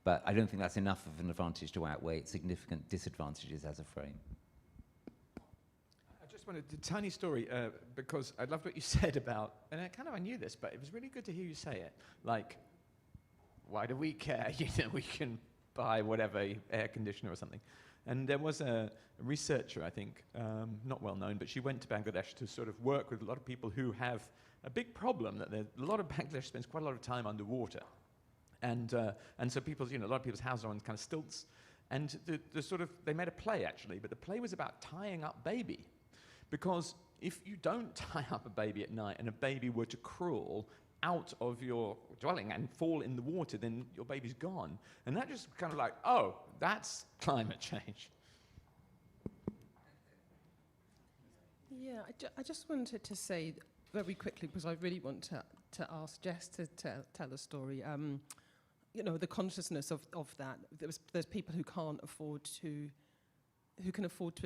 But I don't think that's enough of an advantage to outweigh its significant disadvantages as a frame.
I just wanted a tiny story, because I loved what you said about, and I knew this, but it was really good to hear you say it. Like, why do we care? We can buy whatever, air conditioner or something. And there was a researcher, I think, not well known, but she went to Bangladesh to sort of work with a lot of people who have a big problem that a lot of Bangladesh spends quite a lot of time underwater. And so a lot of people's houses are on kind of stilts. And they made a play actually, but the play was about tying up baby. Because if you don't tie up a baby at night and a baby were to crawl out of your dwelling and fall in the water, then your baby's gone. And that just kind of like, oh, that's climate change.
Yeah, I just wanted to say very quickly, because I really want to ask Jess to tell a story. The consciousness of that. There's people who can afford to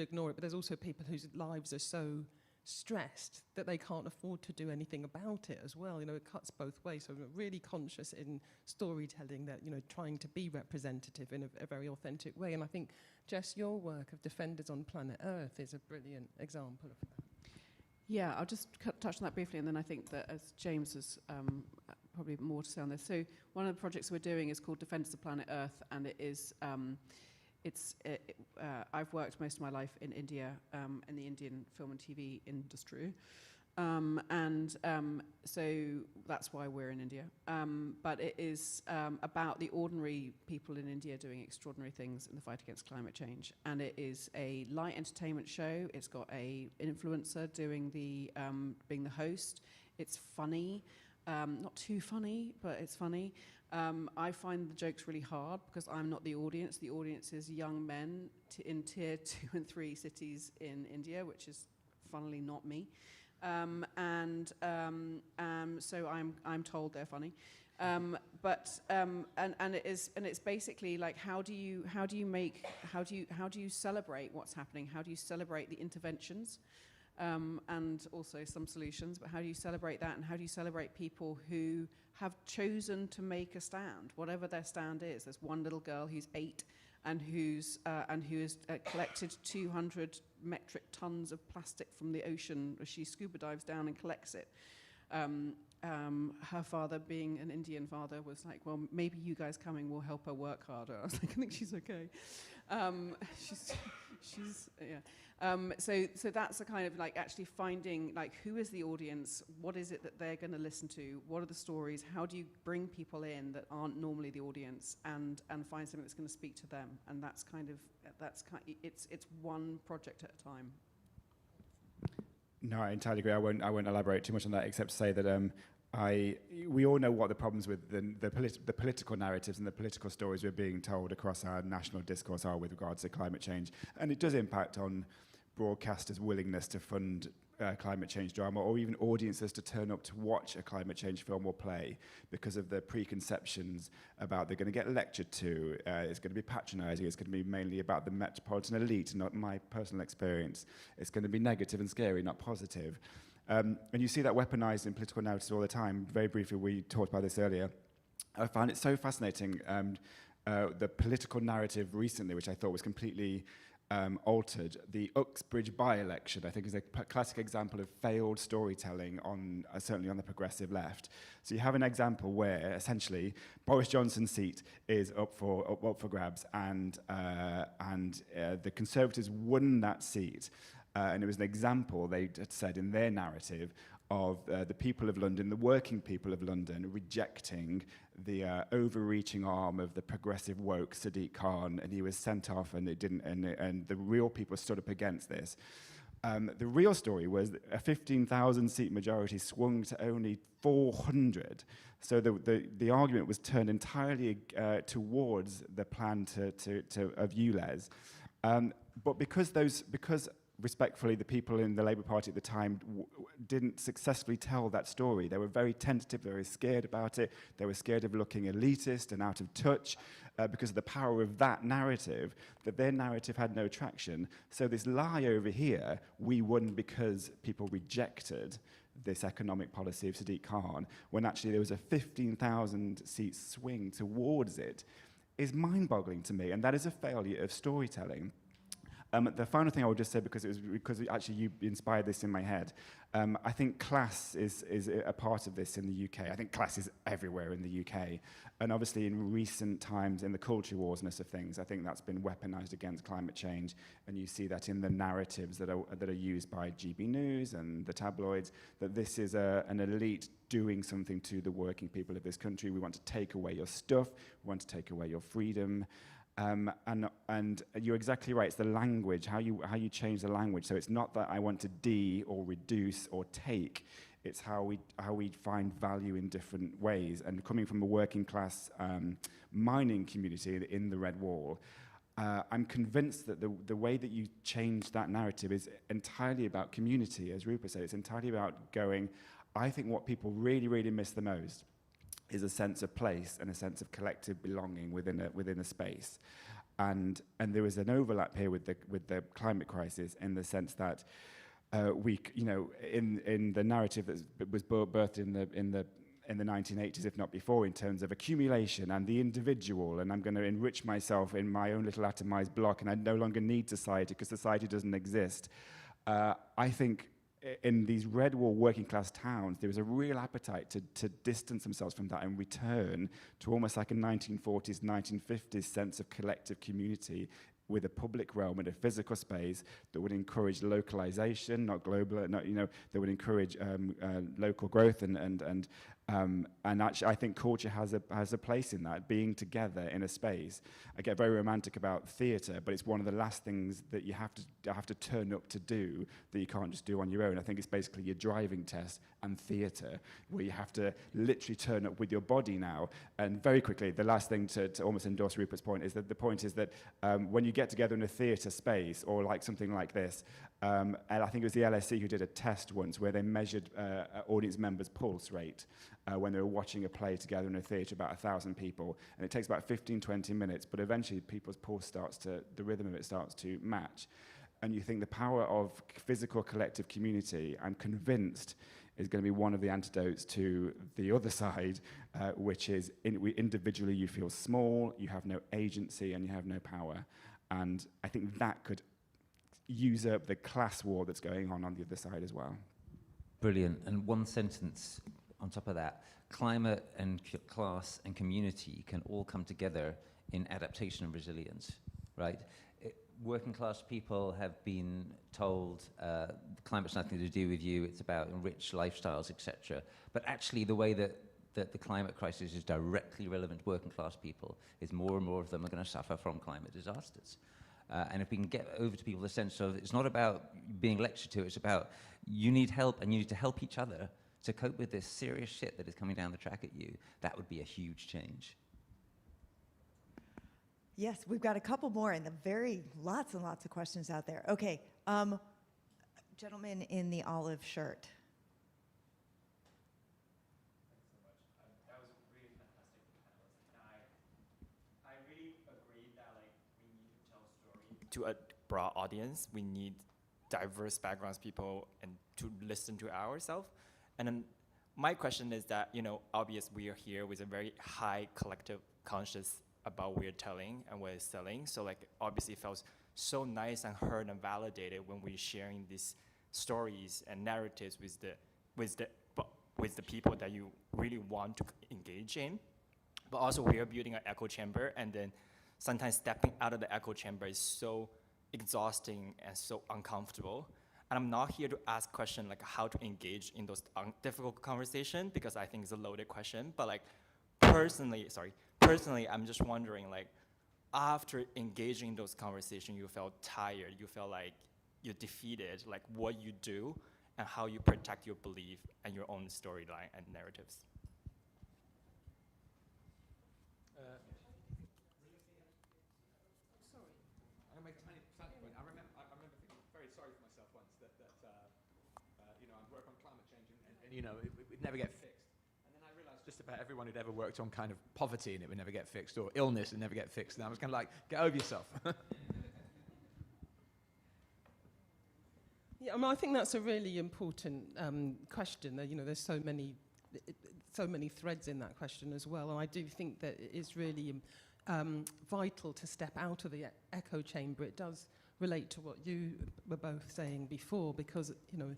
ignore it, but there's also people whose lives are so stressed that they can't afford to do anything about it as well. It cuts both ways. So I'm really conscious in storytelling that, trying to be representative in a very authentic way. And I think, Jess, your work of Defenders on Planet Earth is a brilliant example of that.
Yeah, I'll just touch on that briefly, and then I think that as James has probably more to say on this. So one of the projects we're doing is called Defenders of Planet Earth, and it is I've worked most of my life in India, in the Indian film and TV industry, so that's why we're in India. But it is about the ordinary people in India doing extraordinary things in the fight against climate change. And it is a light entertainment show. It's got an influencer doing being the host. It's funny, not too funny, but it's funny. I find the jokes really hard because I'm not the audience. The audience is young men in tier 2 and 3 cities in India, which is funnily not me. So I'm told they're funny, and it's basically like how do you celebrate what's happening? How do you celebrate the interventions, and also some solutions? But how do you celebrate that, and how do you celebrate people who have chosen to make a stand, whatever their stand is? There's one little girl who's 8. And who has collected 200 metric tons of plastic from the ocean as she scuba dives down and collects it. Her father, being an Indian father, was like, well, maybe you guys coming will help her work harder. I was like, I think she's okay. So that's a kind of like actually finding like who is the audience, what is it that they're going to listen to, what are the stories, how do you bring people in that aren't normally the audience and find something that's going to speak to them, and it's one project at a time.
No, I entirely agree. I won't elaborate too much on that, except to say that we all know what the problems with the political narratives and the political stories we're being told across our national discourse are with regards to climate change, and it does impact on broadcasters' willingness to fund climate change drama, or even audiences to turn up to watch a climate change film or play because of the preconceptions about they're going to get lectured to, it's going to be patronizing, it's going to be mainly about the metropolitan elite, not my personal experience. It's going to be negative and scary, not positive. And you see that weaponized in political narratives all the time. Very briefly, we talked about this earlier. I found it so fascinating, the political narrative recently, which I thought was completely altered. The Uxbridge by-election, I think, is a classic example of failed storytelling certainly on the progressive left. So you have an example where, essentially, Boris Johnson's seat is up for grabs, and the Conservatives won that seat. And it was an example, they had said in their narrative, of the people of London, the working people of London, rejecting the overreaching arm of the progressive woke Sadiq Khan, and he was sent off, and it didn't. And the real people stood up against this. The real story was that a 15,000 seat majority swung to only 400. So the argument was turned entirely towards the plan of ULEZ. But because respectfully, the people in the Labour Party at the time didn't successfully tell that story. They were very tentative, they were scared about it, they were scared of looking elitist and out of touch because of the power of that narrative, that their narrative had no traction. So this lie over here, we won because people rejected this economic policy of Sadiq Khan, when actually there was a 15,000 seat swing towards it, is mind-boggling to me, and that is a failure of storytelling. The final thing I would just say, because actually you inspired this in my head, I think class is a part of this in the UK. I think class is everywhere in the UK. And obviously in recent times, in the culture warsness of things, I think that's been weaponized against climate change. And you see that in the narratives that are used by GB News and the tabloids, that this is an elite doing something to the working people of this country. We want to take away your stuff. We want to take away your freedom. And you're exactly right. It's the language, how you change the language. So it's not that I want to or reduce or take. It's how we find value in different ways. And coming from a working class mining community in the Red Wall, I'm convinced that the way that you change that narrative is entirely about community, as Rupert said. It's entirely about going, I think what people really, really miss the most is a sense of place and a sense of collective belonging within a space, and there is an overlap here with the climate crisis in the sense that in the narrative that was birthed in the 1980s, if not before, in terms of accumulation and the individual, and I'm going to enrich myself in my own little atomized block, and I no longer need society because society doesn't exist. I think in these red wall working class towns, there was a real appetite to distance themselves from that and return to almost like a 1940s, 1950s sense of collective community with a public realm and a physical space that would encourage localization, not global, that would encourage local growth and actually I think culture has a place in that, being together in a space. I get very romantic about theatre, but it's one of the last things that you have to turn up to do that you can't just do on your own. I think it's basically your driving test and theatre, where you have to literally turn up with your body now. And very quickly, the last thing to almost endorse Rupert's point is that the point is that when you get together in a theatre space or like something like this, and I think it was the LSE who did a test once where they measured audience members' pulse rate when they were watching a play together in a theatre, about 1,000 people, and it takes about 15-20 minutes, but eventually people's pulse the rhythm of it starts to match. And you think the power of physical collective community, I'm convinced, is going to be one of the antidotes to the other side, which is individually you feel small, you have no agency, and you have no power. And I think that could usurp the class war that's going on the other side as well.
Brilliant. And one sentence on top of that: climate and class and community can all come together in adaptation and resilience, right? Working class people have been told climate's nothing to do with you, it's about enriched lifestyles, etc. But actually the way that the climate crisis is directly relevant to working class people is more and more of them are going to suffer from climate disasters. And if we can get over to people the sense of it's not about being lectured to, it's about you need help and you need to help each other to cope with this serious shit that is coming down the track at you, that would be a huge change.
Yes, we've got a couple more and lots and lots of questions out there. Okay, Gentleman in the olive shirt.
Thanks so much. That was really fantastic panels. And I really agree that like we need to tell stories to a broad audience. We need diverse backgrounds, people, and to listen to ourselves. And then my question is that, you know, obviously we are here with a very high collective conscious about we're telling and we're selling. So like obviously it feels so nice and heard and validated when we're sharing these stories and narratives with the people that you really want to engage in. But also we are building an echo chamber, and then sometimes stepping out of the echo chamber is so exhausting and so uncomfortable. And I'm not here to ask questions like how to engage in those difficult conversations, because I think it's a loaded question. But like personally, I'm just wondering, like after engaging in those conversations, you felt tired, you felt like you're defeated, like what you do and how you protect your belief and your own storyline and narratives.
I'm gonna make a tiny point. I remember thinking very sorry for myself once that you know, I'd work on climate change and you know, it would never get fixed. And then I realized just about everyone who'd ever worked on kind of poverty and it would never get fixed, or illness and never get fixed. And I was kind of like, get over yourself.
Yeah, I mean, I think that's a really important question. You know, there's so many threads in that question as well, and I do think that it is really vital to step out of the echo chamber. It does relate to what you were both saying before, because you know,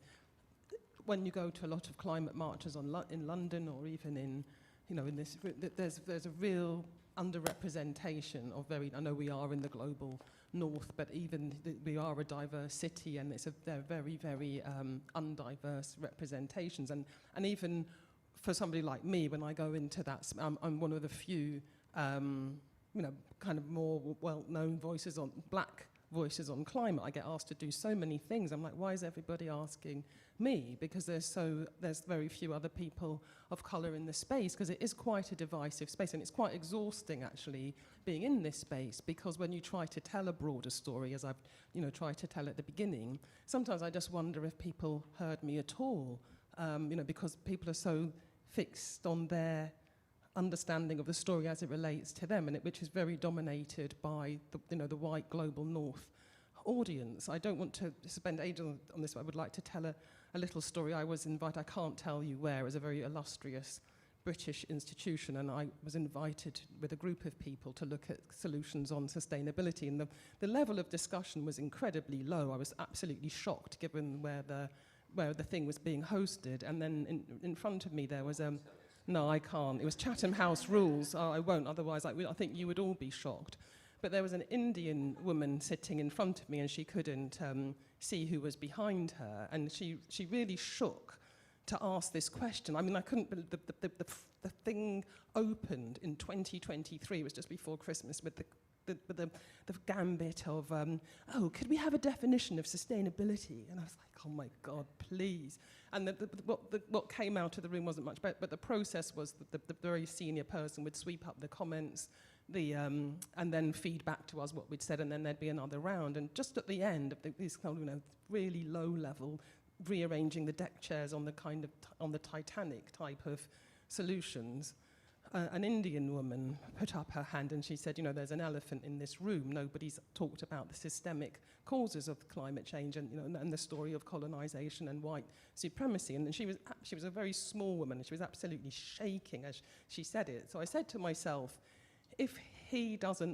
when you go to a lot of climate marches in London, or even in, you know, in this, there's a real underrepresentation of I know we are in the global north, but even we are a diverse city, and they're very, very undiverse representations. And even for somebody like me, when I go into that, I'm one of the few, you know, kind of more well-known black voices on climate. I get asked to do so many things. I'm like, why is everybody asking me? Because there's very few other people of colour in the space, because it is quite a divisive space, and it's quite exhausting actually being in this space, because when you try to tell a broader story, as I've tried to tell at the beginning, sometimes I just wonder if people heard me at all, because people are so fixed on their understanding of the story as it relates to them, and which is very dominated by the white global north audience. I don't want to spend ages on this, but I would like to tell a little story. I was invited, I can't tell you where, as a very illustrious British institution, and I was invited with a group of people to look at solutions on sustainability, and the level of discussion was incredibly low. I was absolutely shocked given where the thing was being hosted, and then in front of me there was no, I can't. It was Chatham House rules. Oh, I won't, otherwise I think you would all be shocked. But there was an Indian woman sitting in front of me, and she couldn't see who was behind her, and she really shook to ask this question. I mean, I couldn't believe the thing opened in 2023. It was just before Christmas with the gambit of, could we have a definition of sustainability? And I was like, oh my God, please. And what came out of the room wasn't much better, but the process was that the very senior person would sweep up the comments, and then feed back to us what we'd said, and then there'd be another round. And just at the end of these kind of, really low level, rearranging the deck chairs on the Titanic type of solutions, an Indian woman put up her hand and she said, there's an elephant in this room. Nobody's talked about the systemic causes of climate change and the story of colonization and white supremacy. And she was a very small woman, and she was absolutely shaking as she said it. So I said to myself, if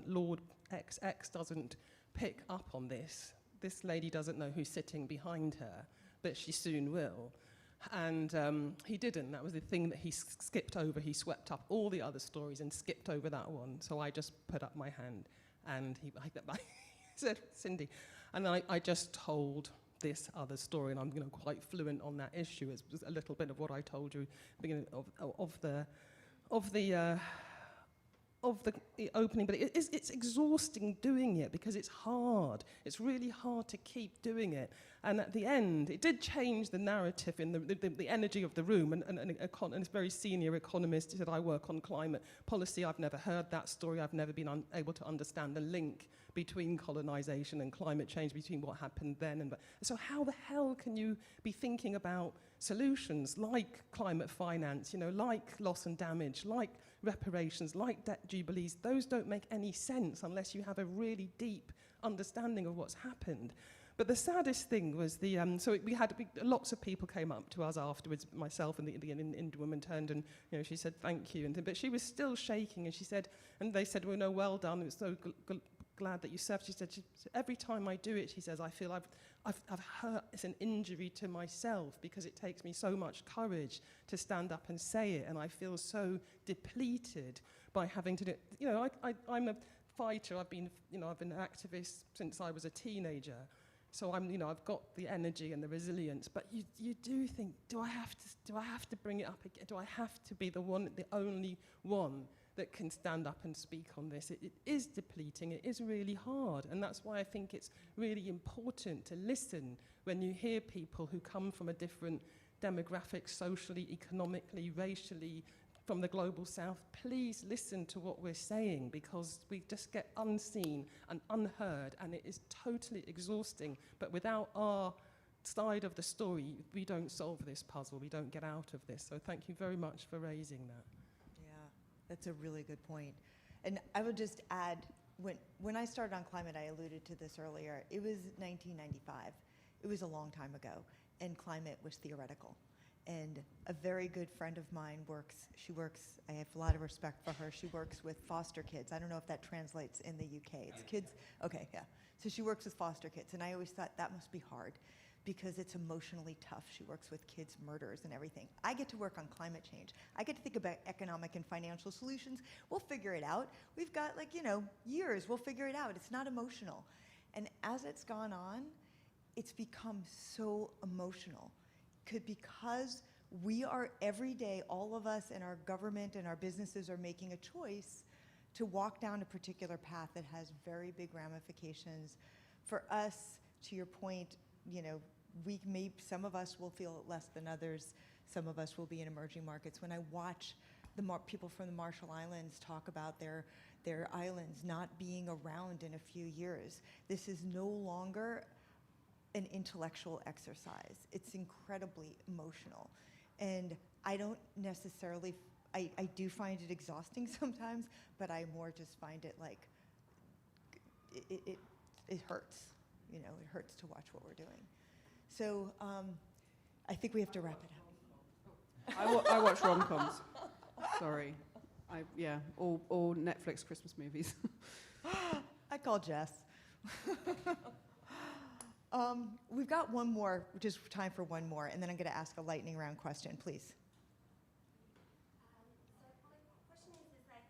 Lord XX doesn't pick up on this lady doesn't know who's sitting behind her, but she soon will. And he didn't. That was the thing that he skipped over. He swept up all the other stories and skipped over that one. So I just put up my hand, and he said, Cindy. And I just told this other story, and I'm quite fluent on that issue. It's a little bit of what I told you at the beginning of the opening, but it's exhausting doing it because it's hard. It's really hard to keep doing it. And at the end, it did change the narrative in the energy of the room. And a very senior economist said, I work on climate policy. I've never heard that story. I've never been able to understand the link between colonization and climate change, between what happened then and so how the hell can you be thinking about solutions like climate finance, like loss and damage, like reparations, like debt jubilees? Those don't make any sense unless you have a really deep understanding of what's happened. But the saddest thing was we had lots of people came up to us afterwards, myself and the Indian woman turned and she said thank you, but she was still shaking, and she said, and they said, well, no, well done, it was so glad that you served. She said, every time I do it, she says, I feel I've hurt, it's an injury to myself, because it takes me so much courage to stand up and say it, and I feel so depleted by having to do it. I'm a fighter, I've been an activist since I was a teenager. So I've got the energy and the resilience, but you do think, do I have to bring it up again? Do I have to be the only one that can stand up and speak on this? It is depleting, it is really hard, and that's why I think it's really important to listen when you hear people who come from a different demographic, socially, economically, racially, from the global south. Please listen to what we're saying, because we just get unseen and unheard, and it is totally exhausting. But without our side of the story, we don't solve this puzzle, we don't get out of this. So thank you very much for raising that.
Yeah, that's a really good point. And I would just add, when I started on climate, I alluded to this earlier, it was 1995. It was a long time ago, and climate was theoretical. And a very good friend of mine I have a lot of respect for her, she works with foster kids. I don't know if that translates in the UK. It's kids, okay, yeah. So she works with foster kids, and I always thought that must be hard, because it's emotionally tough. She works with kids' murders and everything. I get to work on climate change. I get to think about economic and financial solutions. We'll figure it out. We've got years, we'll figure it out. It's not emotional. And as it's gone on, it's become so emotional. Because we are every day, all of us in our government and our businesses are making a choice to walk down a particular path that has very big ramifications. For us, to your point, some of us will feel it less than others. Some of us will be in emerging markets. When I watch people from the Marshall Islands talk about their islands not being around in a few years, this is no longer an intellectual exercise. It's incredibly emotional. And I don't necessarily, I do find it exhausting sometimes, but I more just find it like, it hurts. It hurts to watch what we're doing. So I think we have to wrap it up.
I watch rom-coms. Sorry. All Netflix Christmas movies.
I call Jess. We've got one more, just time for one more, and then I'm going to ask a lightning round question, please.
So my question is like,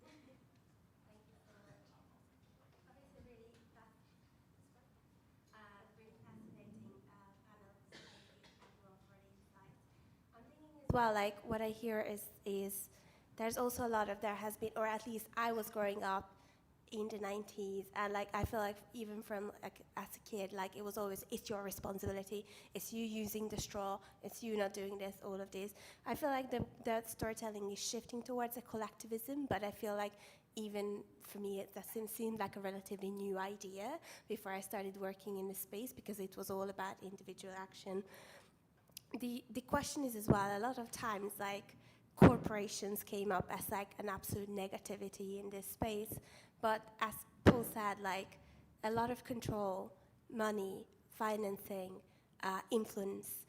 thank you so much. Obviously, really fascinating panel everyone for the insights. I'm thinking as well, like what I hear is there's also a lot of, there has been, or at least I was growing up in the 90s, and like I feel like even from as a kid, like it was always, it's your responsibility, it's you using the straw, it's you not doing this, all of this. I feel like that storytelling is shifting towards a collectivism, but I feel like even for me that seemed like a relatively new idea before I started working in the space, because it was all about individual action. The question is as well, a lot of times like corporations came up as like an absolute negativity in this space. But as Paul said, like a lot of control, money, financing, influence,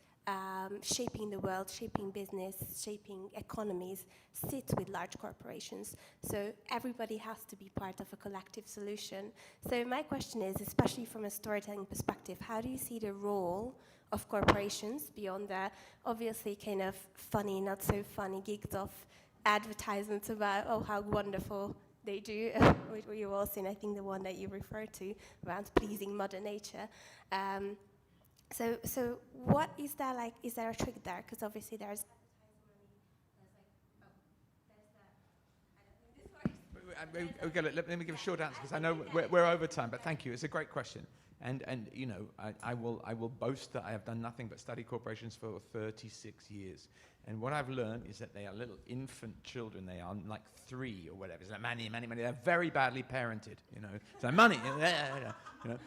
shaping the world, shaping business, shaping economies, sits with large corporations. So everybody has to be part of a collective solution. So my question is, especially from a storytelling perspective, how do you see the role of corporations beyond the obviously kind of funny, not so funny gigs of advertisements about, oh, how wonderful they do, which we've all seen, I think the one that you referred to, around pleasing Mother Nature. So what is there like, is there a trick there? Because obviously there's
Okay, let me give a short answer, because I know we're over time, but thank you. It's a great question. And you know, I will boast that I have done nothing but study corporations for 36 years. And what I've learned is that they are little infant children. They are like 3 or whatever. It's like money. They're very badly parented, you know. It's like money, you know.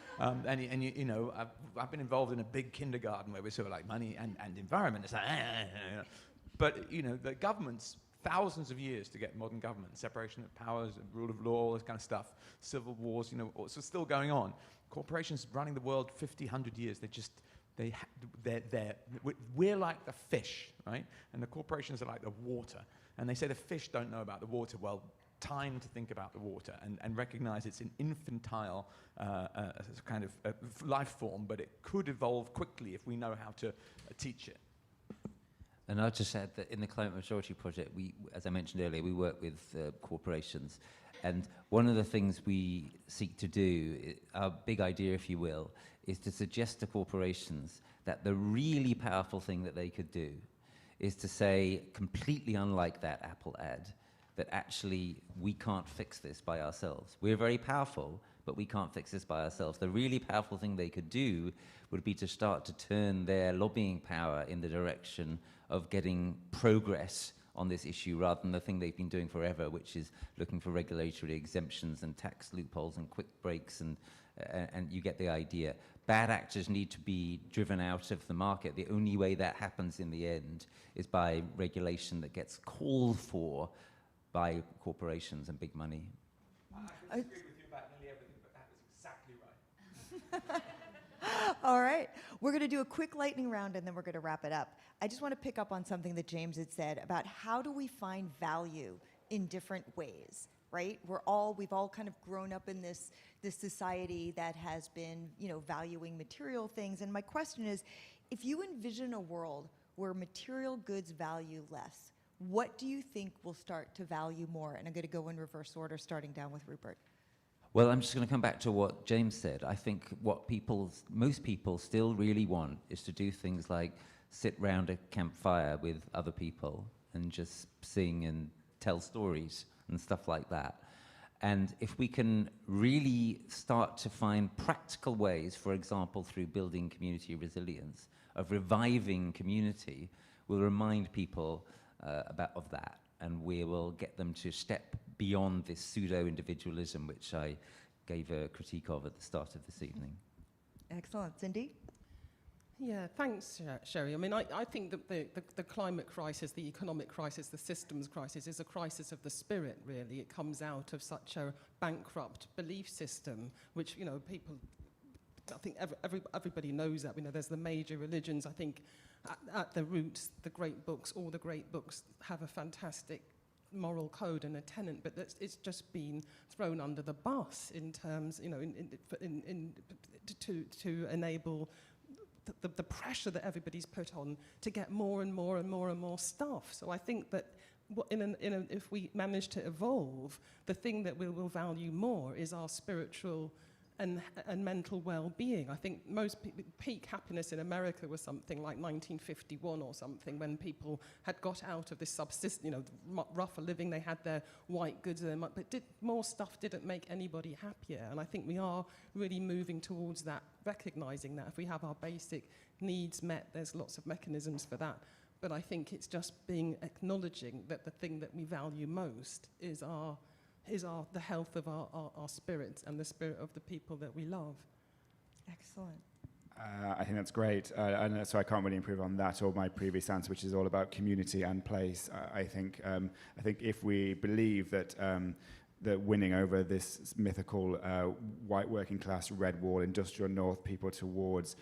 You know, I've been involved in a big kindergarten where we're sort of like money and environment. It's like, you know. But you know, the governments, thousands of years to get modern government, separation of powers, rule of law, all this kind of stuff, civil wars, you know, it's still going on. Corporations running the world 50, 100 years, we're like the fish, right? And the corporations are like the water. And they say the fish don't know about the water. Well, time to think about the water and recognize it's an infantile kind of life form, but it could evolve quickly if we know how to teach it.
And I'll just add that in the Climate Majority Project, we, as I mentioned earlier, we work with corporations. And one of the things we seek to do, our big idea, if you will, is to suggest to corporations that the really powerful thing that they could do is to say, completely unlike that Apple ad, that actually we can't fix this by ourselves. We're very powerful, but we can't fix this by ourselves. The really powerful thing they could do would be to start to turn their lobbying power in the direction of getting progress on this issue rather than the thing they've been doing forever, which is looking for regulatory exemptions and tax loopholes and quick breaks, and you get the idea. Bad actors need to be driven out of the market. The only way that happens in the end is by regulation that gets called for by corporations and big money.
I agree with you about nearly everything, but that was exactly right.
All right. We're going to do a quick lightning round, and then we're going to wrap it up. I just want to pick up on something that James had said about how do we find value in different ways, right? We've all kind of grown up in this society that has been, you know, valuing material things. And my question is, if you envision a world where material goods value less, what do you think will start to value more? And I'm going to go in reverse order, starting down with Rupert.
Well, I'm just going to come back to what James said. I think what most people still really want is to do things like sit round a campfire with other people and just sing and tell stories and stuff like that. And if we can really start to find practical ways, for example, through building community resilience, of reviving community, we'll remind people of that, and we will get them to step beyond this pseudo-individualism, which I gave a critique of at the start of this evening.
Excellent. Cindy?
Yeah, thanks, Shari. I mean, I think that the climate crisis, the economic crisis, the systems crisis is a crisis of the spirit, really. It comes out of such a bankrupt belief system, which, you know, people, I think everybody knows that. You know, there's the major religions. I think at the roots, the great books, all the great books have a fantastic moral code and a tenet, but it's just been thrown under the bus in terms, you know, to enable the pressure that everybody's put on to get more and more and more and more stuff. So I think that if we manage to evolve, the thing that we will value more is our spiritual and mental well-being. I think most peak happiness in America was something like 1951 or something, when people had got out of this subsistence, you know, rougher living. They had their white goods, but more stuff didn't make anybody happier. And I think we are really moving towards that, recognizing that if we have our basic needs met, there's lots of mechanisms for that. But I think it's just acknowledging that the thing that we value most is the health of our spirits and the spirit of the people that we love.
Excellent.
I think that's great. And so I can't really improve on that or my previous answer, which is all about community and place. I think if we believe that winning over this mythical white working class, red wall, industrial north people towards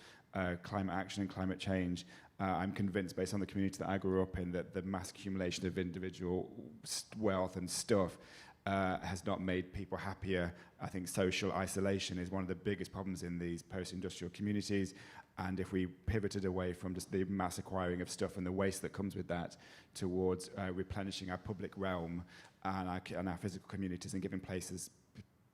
climate action and climate change, I'm convinced, based on the community that I grew up in, that the mass accumulation of individual wealth and stuff has not made people happier. I think social isolation is one of the biggest problems in these post-industrial communities. And if we pivoted away from just the mass acquiring of stuff and the waste that comes with that towards replenishing our public realm and our physical communities and giving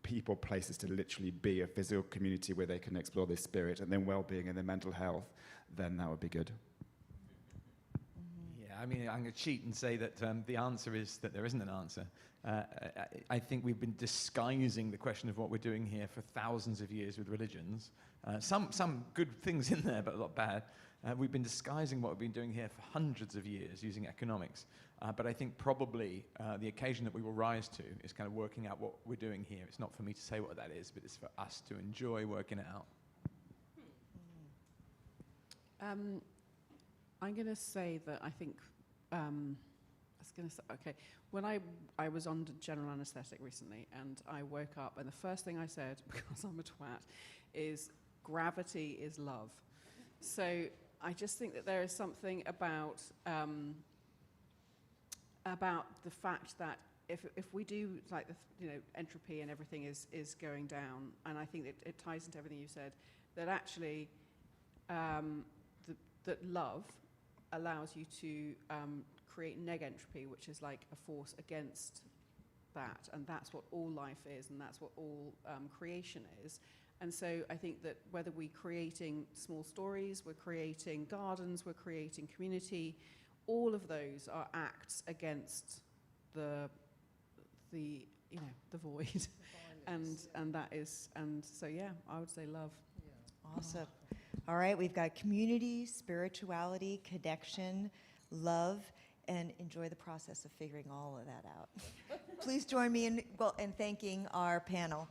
people places to literally be a physical community where they can explore their spirit and their well-being and their mental health, then that would be good.
Yeah,
I mean, I'm going to cheat and say that the answer is that there isn't an answer. I think we've been disguising the question of what we're doing here for thousands of years with religions. Some good things in there, but a lot bad. We've been disguising what we've been doing here for hundreds of years using economics. But I think probably the occasion that we will rise to is kind of working out what we're doing here. It's not for me to say what that is, but it's for us to enjoy working it out.
I'm going to say that I think, okay, when I was on general anaesthetic recently and I woke up and the first thing I said, because I'm a twat, is gravity is love. So I just think that there is something about the fact that if we do, like, entropy and everything is going down, and I think that it ties into everything you said, that actually that love allows you to create neg-entropy, which is like a force against that, and that's what all life is, and that's what all creation is. And so I think that whether we're creating small stories, we're creating gardens, we're creating community, all of those are acts against the void, and that is, and so yeah, I would say love.
Yeah. Awesome. All right, we've got community, spirituality, connection, love, and enjoy the process of figuring all of that out. Please join me in thanking our panel.